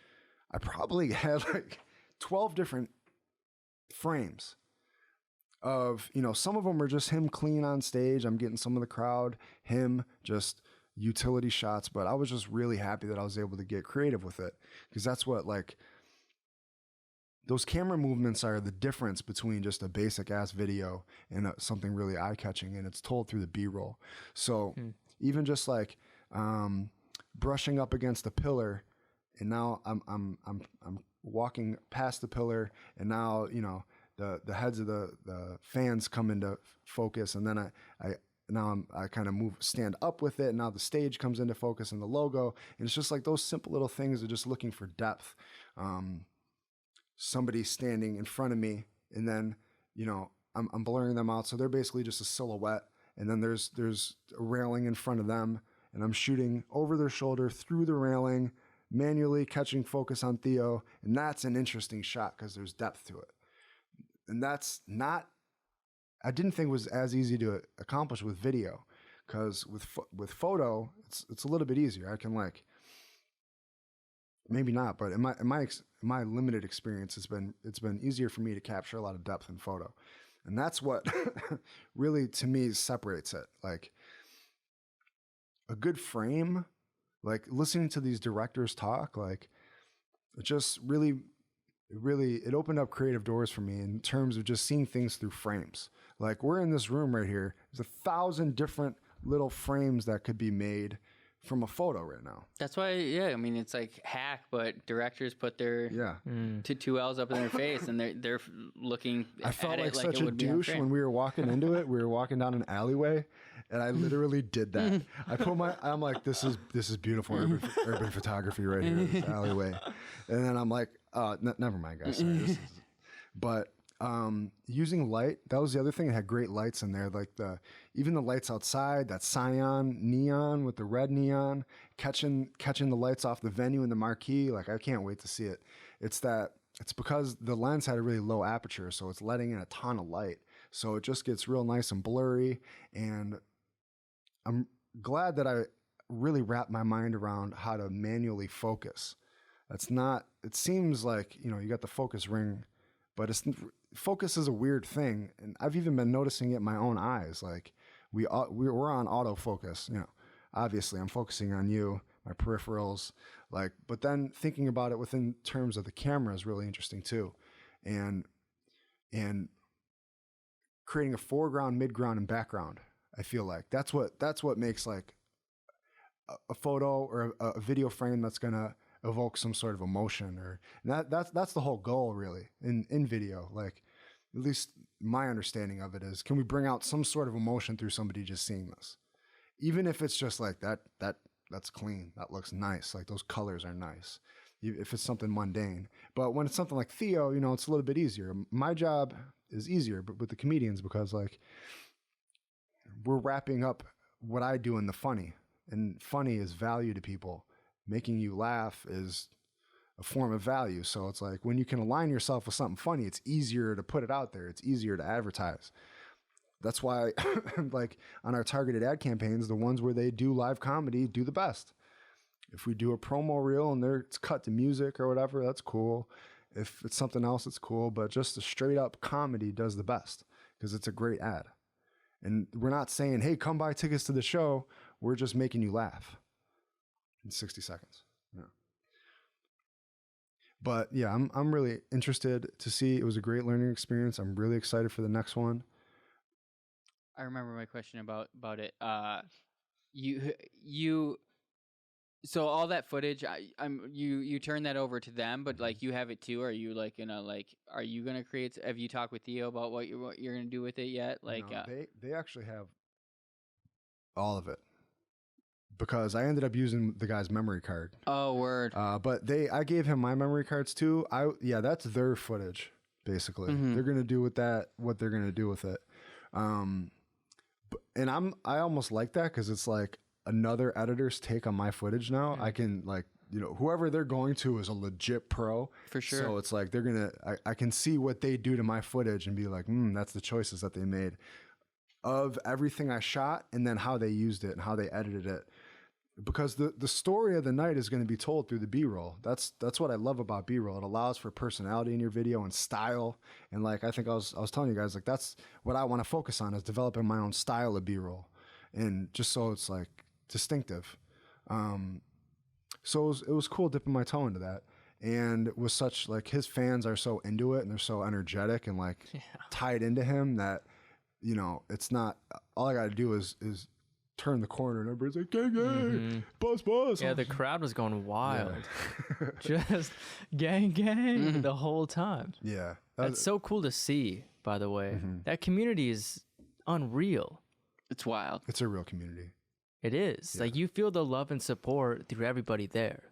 I probably had like 12 different frames of some of them are just him clean on stage. I'm getting some of the crowd, him just utility shots, but I was just really happy that I was able to get creative with it, because that's what like. Those camera movements are the difference between just a basic ass video and something really eye catching, and it's told through the B-roll. So even just like brushing up against the pillar, and now I'm walking past the pillar, and now the heads of the fans come into focus, and then I kind of stand up with it, and now the stage comes into focus and the logo, and it's just like those simple little things are just looking for depth. Somebody standing in front of me, and then I'm blurring them out, so they're basically just a silhouette, and then there's a railing in front of them, and I'm shooting over their shoulder through the railing, manually catching focus on Theo, and that's an interesting shot because there's depth to it. And that's not, I didn't think it was as easy to accomplish with video, because with photo it's a little bit easier. I can like, maybe not, but in my limited experience, it's been easier for me to capture a lot of depth in photo, and that's what really to me separates it. Like a good frame, like listening to these directors talk, like it just really it opened up creative doors for me in terms of just seeing things through frames. Like we're in this room right here. There's 1,000 different little frames that could be made from a photo right now. That's why, I mean, it's like hack, but directors put their two L's up in their face, and they're looking. I felt at like it such it a would be douche when we were walking into it. We were walking down an alleyway, and I literally did that. I'm like, this is beautiful urban photography right here, this alleyway, and then I'm like, never mind, guys. Sorry, but. Using light, that was the other thing. It had great lights in there, like even the lights outside, that cyan neon with the red neon, catching the lights off the venue and the marquee. Like I can't wait to see it. It's because the lens had a really low aperture, so it's letting in a ton of light. So it just gets real nice and blurry. And I'm glad that I really wrapped my mind around how to manually focus. It seems like, you got the focus ring, but focus is a weird thing, and I've even been noticing it in my own eyes. Like we're on autofocus. Obviously I'm focusing on you, my peripherals, like, but then thinking about it within terms of the camera is really interesting too, and creating a foreground, midground, and background. I feel like that's what makes like a photo or a video frame that's gonna evoke some sort of emotion, that's the whole goal really in video. Like at least my understanding of it is, can we bring out some sort of emotion through somebody just seeing this, even if it's just like that that's clean. That looks nice. Like those colors are nice. If it's something mundane. But when it's something like Theo, you know, it's a little bit easier. My job is easier, but with the comedians, because like we're wrapping up what I do in the funny, and funny is value to people. Making you laugh is a form of value. So it's like when you can align yourself with something funny, it's easier to put it out there. It's easier to advertise. That's why like on our targeted ad campaigns, the ones where they do live comedy do the best. If we do a promo reel and it's cut to music or whatever, that's cool. If it's something else, it's cool. But just the straight up comedy does the best because it's a great ad. And we're not saying, hey, come buy tickets to the show. We're just making you laugh in 60 seconds. Yeah. But yeah, I'm really interested to see. It was a great learning experience. I'm really excited for the next one. I remember my question about it. You so all that footage, you turn that over to them, but like you have it too. Are you like are you gonna create? Have you talked with Theo about what you're gonna do with it yet? Like no, they actually have all of it because I ended up using the guy's memory card. Oh, word. But I gave him my memory cards too. That's their footage basically. Mm-hmm. They're gonna do with that what they're gonna do with it. And I almost like that because it's like another editor's take on my footage now. I can like, you know, whoever they're going to is a legit pro. For sure. So it's like I can see what they do to my footage and be like, that's the choices that they made of everything I shot and then how they used it and how they edited it. Because the story of the night is going to be told through the B-roll. That's what I love about B-roll. It allows for personality in your video and style. And like I think I was telling you guys, like that's what I want to focus on is developing my own style of B-roll, and just so it's like distinctive. So it was cool dipping my toe into that, and with such like his fans are so into it and they're so energetic and like tied into him that, you know, it's not all I got to do is turn the corner and everybody's like, gang, gang, buzz. Yeah, the crowd was going wild. Yeah. Just gang the whole time. Yeah. That's so cool to see, by the way. That community is unreal. It's wild. It's a real community. It is. Yeah. Like you feel the love and support through everybody there.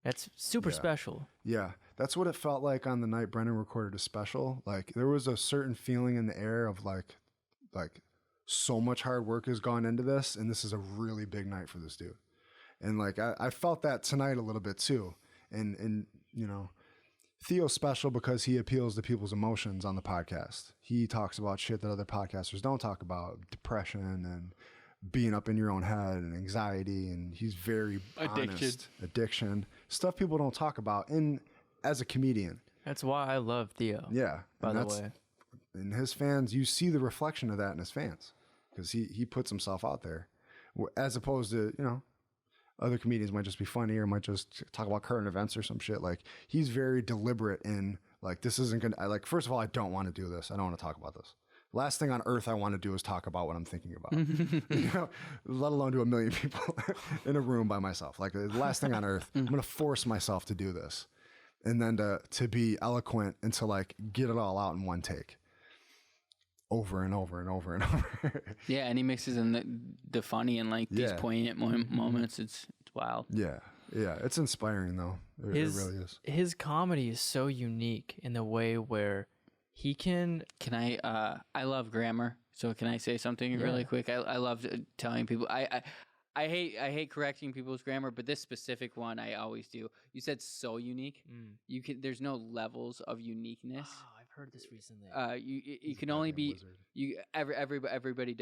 That's super special. Yeah. That's what it felt like on the night Brennan recorded a special. Like there was a certain feeling in the air of like so much hard work has gone into this, and this is a really big night for this dude. And like I felt that tonight a little bit too. And you know, Theo's special because he appeals to people's emotions on the podcast. He talks about shit that other podcasters don't talk about, depression and being up in your own head and anxiety, and he's very honest. Addiction, stuff people don't talk about as a comedian. That's why I love Theo. Yeah. By the way. And his fans, you see the reflection of that in his fans because he puts himself out there, as opposed to, you know, other comedians might just be funny or might just talk about current events or some shit. Like he's very deliberate in like, this isn't going to, like, first of all, I don't want to do this. I don't want to talk about this. Last thing on earth I want to do is talk about what I'm thinking about, you know, let alone to 1 million people in a room by myself. Like the last thing on earth, I'm going to force myself to do this. And then to be eloquent and to like get it all out in one take. Over and over and over and over. Yeah, and he mixes in the funny and like these poignant moments. It's wild. Yeah, it's inspiring though. It really is. His comedy is so unique in the way where he can. Can I love grammar. So can I say something really quick? I love telling people. I hate correcting people's grammar, but this specific one I always do. You said so unique. You can. There's no levels of uniqueness. Oh, I've heard this recently. You can only be everybody.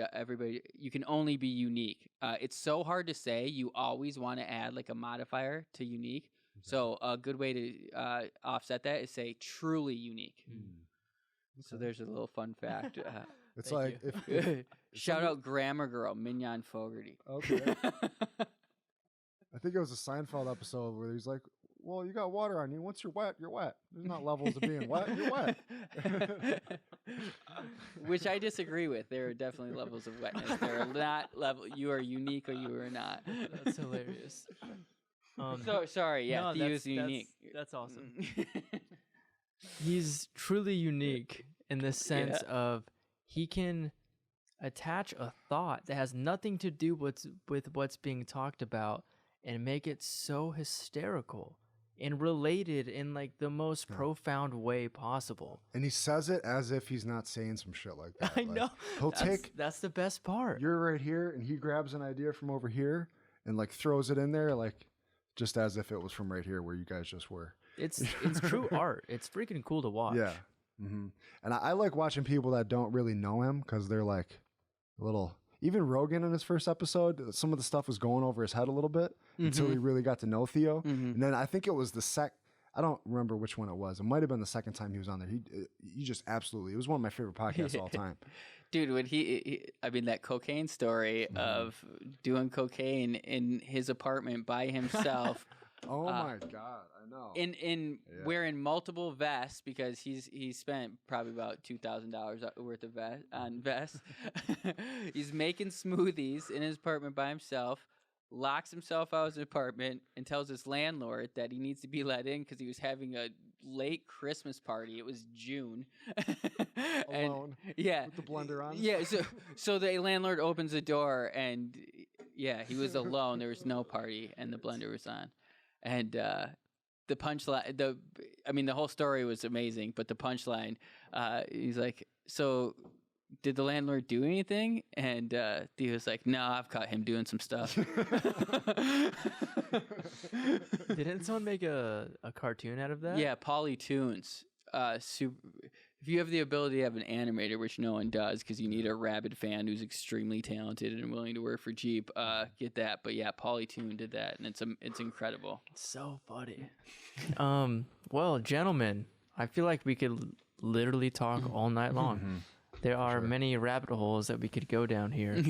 You can only be unique. It's so hard to say. You always want to add like a modifier to unique. So a good way to offset that is say truly unique. So there's a little fun fact. It's like if shout out grammar girl Mignon Fogarty. Okay. I think it was a Seinfeld episode where he's like, well, you got water on you. Once you're wet, you're wet. There's not levels of being wet. You're wet. Which I disagree with. There are definitely levels of wetness. There are not level. You are unique or you are not. That's hilarious. So sorry. Yeah, no, Theo's unique. That's awesome. He's truly unique in the sense of he can attach a thought that has nothing to do with what's being talked about and make it so hysterical and related in like the most profound way possible. And he says it as if he's not saying some shit like that. I Like, know. That's the best part. You're right here, and he grabs an idea from over here and like throws it in there, like just as if it was from right here where you guys just were. It's true art. It's freaking cool to watch. Yeah. Mm-hmm. And I like watching people that don't really know him because they're like a little. Even Rogan in his first episode, some of the stuff was going over his head a little bit until he really got to know Theo. And then I think it was I don't remember which one it was. It might have been the second time he was on there. He just absolutely, it was one of my favorite podcasts of all time. Dude, when I mean, that cocaine story of doing cocaine in his apartment by himself. Oh my God, I know. Wearing multiple vests because he spent probably about $2,000 worth of vests. He's making smoothies in his apartment by himself. Locks himself out of his apartment and tells his landlord that he needs to be let in because he was having a late Christmas party. It was June. Alone. Yeah. With the blender on. Yeah. So the landlord opens the door and yeah, he was alone. There was no party and the blender was on. And the punchline, the whole story was amazing, but the punchline, he's like, so did the landlord do anything? And Theo's like, no, I've caught him doing some stuff. Didn't someone make a cartoon out of that? Yeah, Polly Toons. If you have the ability to have an animator, which no one does because you need a rabid fan who's extremely talented and willing to work for Jeep, get that. But yeah, Polly Toon did that, and it's incredible. So funny. Well, gentlemen, I feel like we could literally talk all night long. There are many rabbit holes that we could go down here.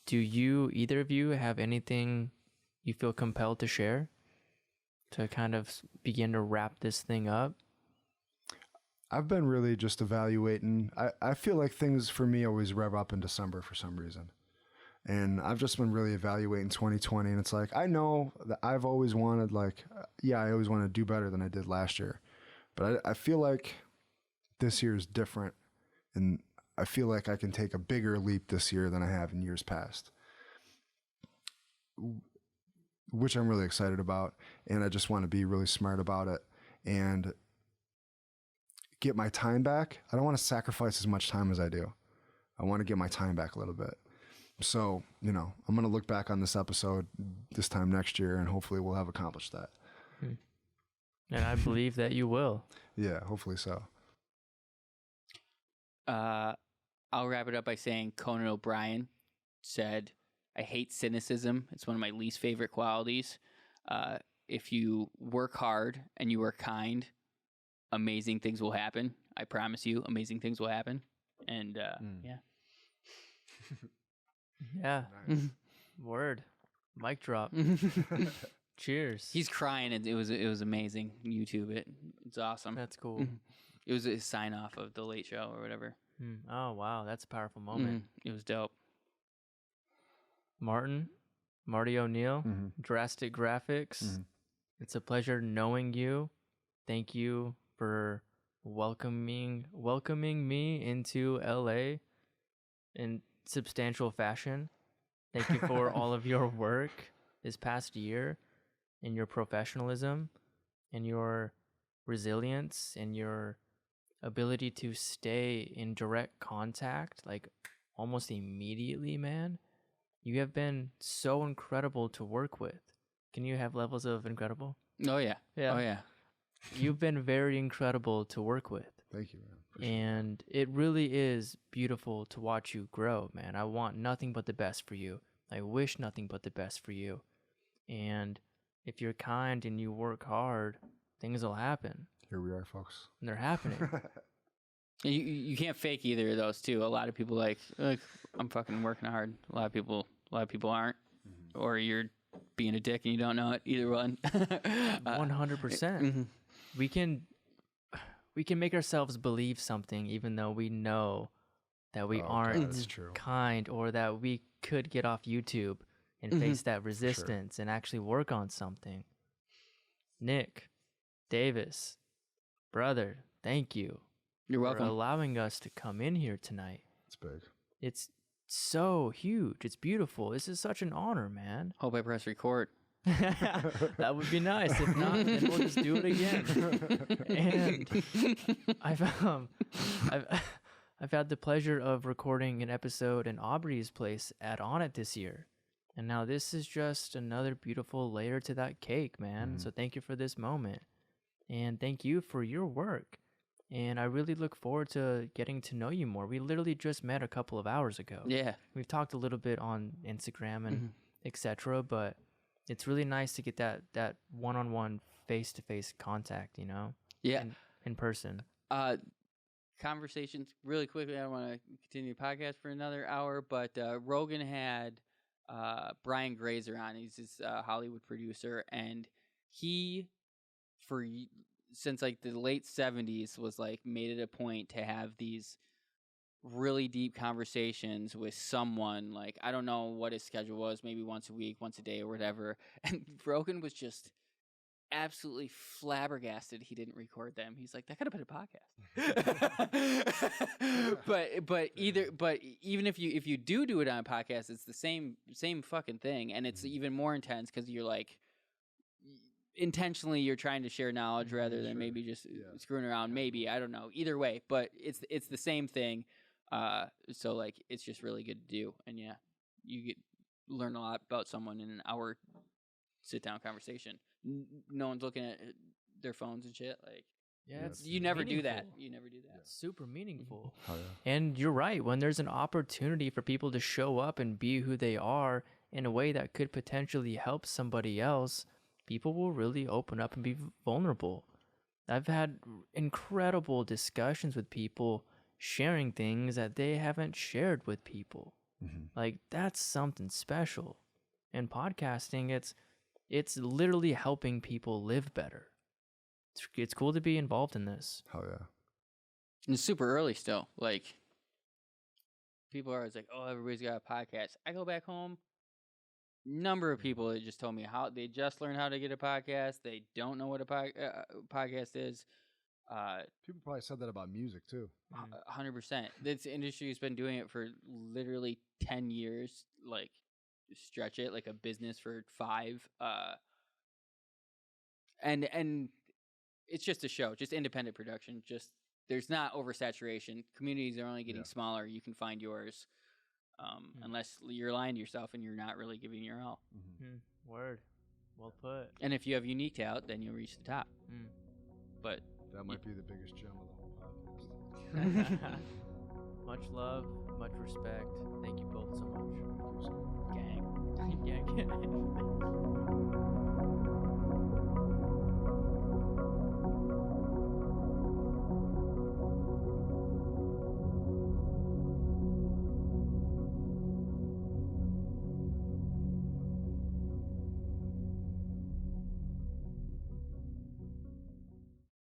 Do either of you have anything you feel compelled to share to kind of begin to wrap this thing up? I've been really just evaluating. I feel like things for me always rev up in December for some reason. And I've just been really evaluating 2020. And it's like, I know that I've always wanted I always want to do better than I did last year. But I feel like this year is different. And I feel like I can take a bigger leap this year than I have in years past, which I'm really excited about. And I just want to be really smart about it and get my time back. I don't want to sacrifice as much time as I do. I want to get my time back a little bit. So, I'm going to look back on this episode this time next year and hopefully we'll have accomplished that. And I believe that you will. Yeah, hopefully so. I'll wrap it up by saying Conan O'Brien said, I hate cynicism. It's one of my least favorite qualities. If you work hard and you are kind, amazing things will happen. I promise you, amazing things will happen. And yeah. Yeah. Nice. Word. Mic drop. Cheers. He's crying and it was amazing. YouTube it. It's awesome. That's cool. It was a sign off of the Late Show or whatever. Oh wow, that's a powerful moment. It was dope. Marty O'Neill, Drastic Graphics. It's a pleasure knowing you. Thank you for welcoming me into LA in substantial fashion. Thank you for all of your work this past year and your professionalism and your resilience and your ability to stay in direct contact like almost immediately, man. You have been so incredible to work with. Can you have levels of incredible? Oh yeah. Oh yeah. You've been very incredible to work with. Thank you, man. And it really is beautiful to watch you grow, man. I want nothing but the best for you. I wish nothing but the best for you. And if you're kind and you work hard, things will happen. Here we are, folks. And they're happening. You can't fake either of those too. A lot of people like I'm fucking working hard. A lot of people aren't. Or you're being a dick and you don't know it. Either one. 100%. We can make ourselves believe something even though we know that we aren't kind, or that we could get off YouTube and face that resistance and actually work on something. Nick Davis, brother, thank you. You're welcome. For allowing us to come in here tonight. It's big. It's so huge. It's beautiful. This is such an honor, man. Hope I press record. That would be nice. If not, then we'll just do it again. And I've had the pleasure of recording an episode in Aubrey's place at On It this year. And now this is just another beautiful layer to that cake, man. So thank you for this moment. And thank you for your work. And I really look forward to getting to know you more. We literally just met a couple of hours ago. Yeah. We've talked a little bit on Instagram and etc. But it's really nice to get that one-on-one, face-to-face contact, you know? Yeah. In person. Conversations really quickly. I don't want to continue the podcast for another hour, but Rogan had Brian Grazer on. He's this Hollywood producer, and he, since like the late 70s, was like made it a point to have these really deep conversations with someone. Like, I don't know what his schedule was, maybe once a week, once a day, or whatever. And Rogan was just absolutely flabbergasted he didn't record them. He's like, that could have been a podcast. but even if you do it on a podcast, it's the same fucking thing, and it's even more intense because you're like, intentionally you're trying to share knowledge rather than maybe just screwing around. Maybe, I don't know, either way, but it's the same thing. So like, it's just really good to do, and yeah, you learn a lot about someone in an hour sit down conversation. No one's looking at their phones and shit. Like, yeah, it's you never do that. meaningful. You never do that. It's super meaningful. Oh, yeah. And you're right. When there's an opportunity for people to show up and be who they are in a way that could potentially help somebody else, people will really open up and be vulnerable. I've had incredible discussions with people sharing things that they haven't shared with people. Like, that's something special. And podcasting, it's literally helping people live better. It's cool to be involved in this. Oh, yeah. And it's super early still. Like, people are always like, oh, everybody's got a podcast. I go back home, number of people that just told me how they just learned how to get a podcast. They don't know what a podcast is. People probably said that about music, too. 100%. This industry has been doing it for literally 10 years. Like, stretch it, like a business for 5. And it's just a show, just independent production. Just, there's not oversaturation. Communities are only getting smaller. You can find yours, unless you're lying to yourself and you're not really giving your all. Word. Well put. And if you have unique talent, then you'll reach the top. But that might be the biggest gem of the whole podcast. Much love, much respect. Thank you both so much. gang. Gang.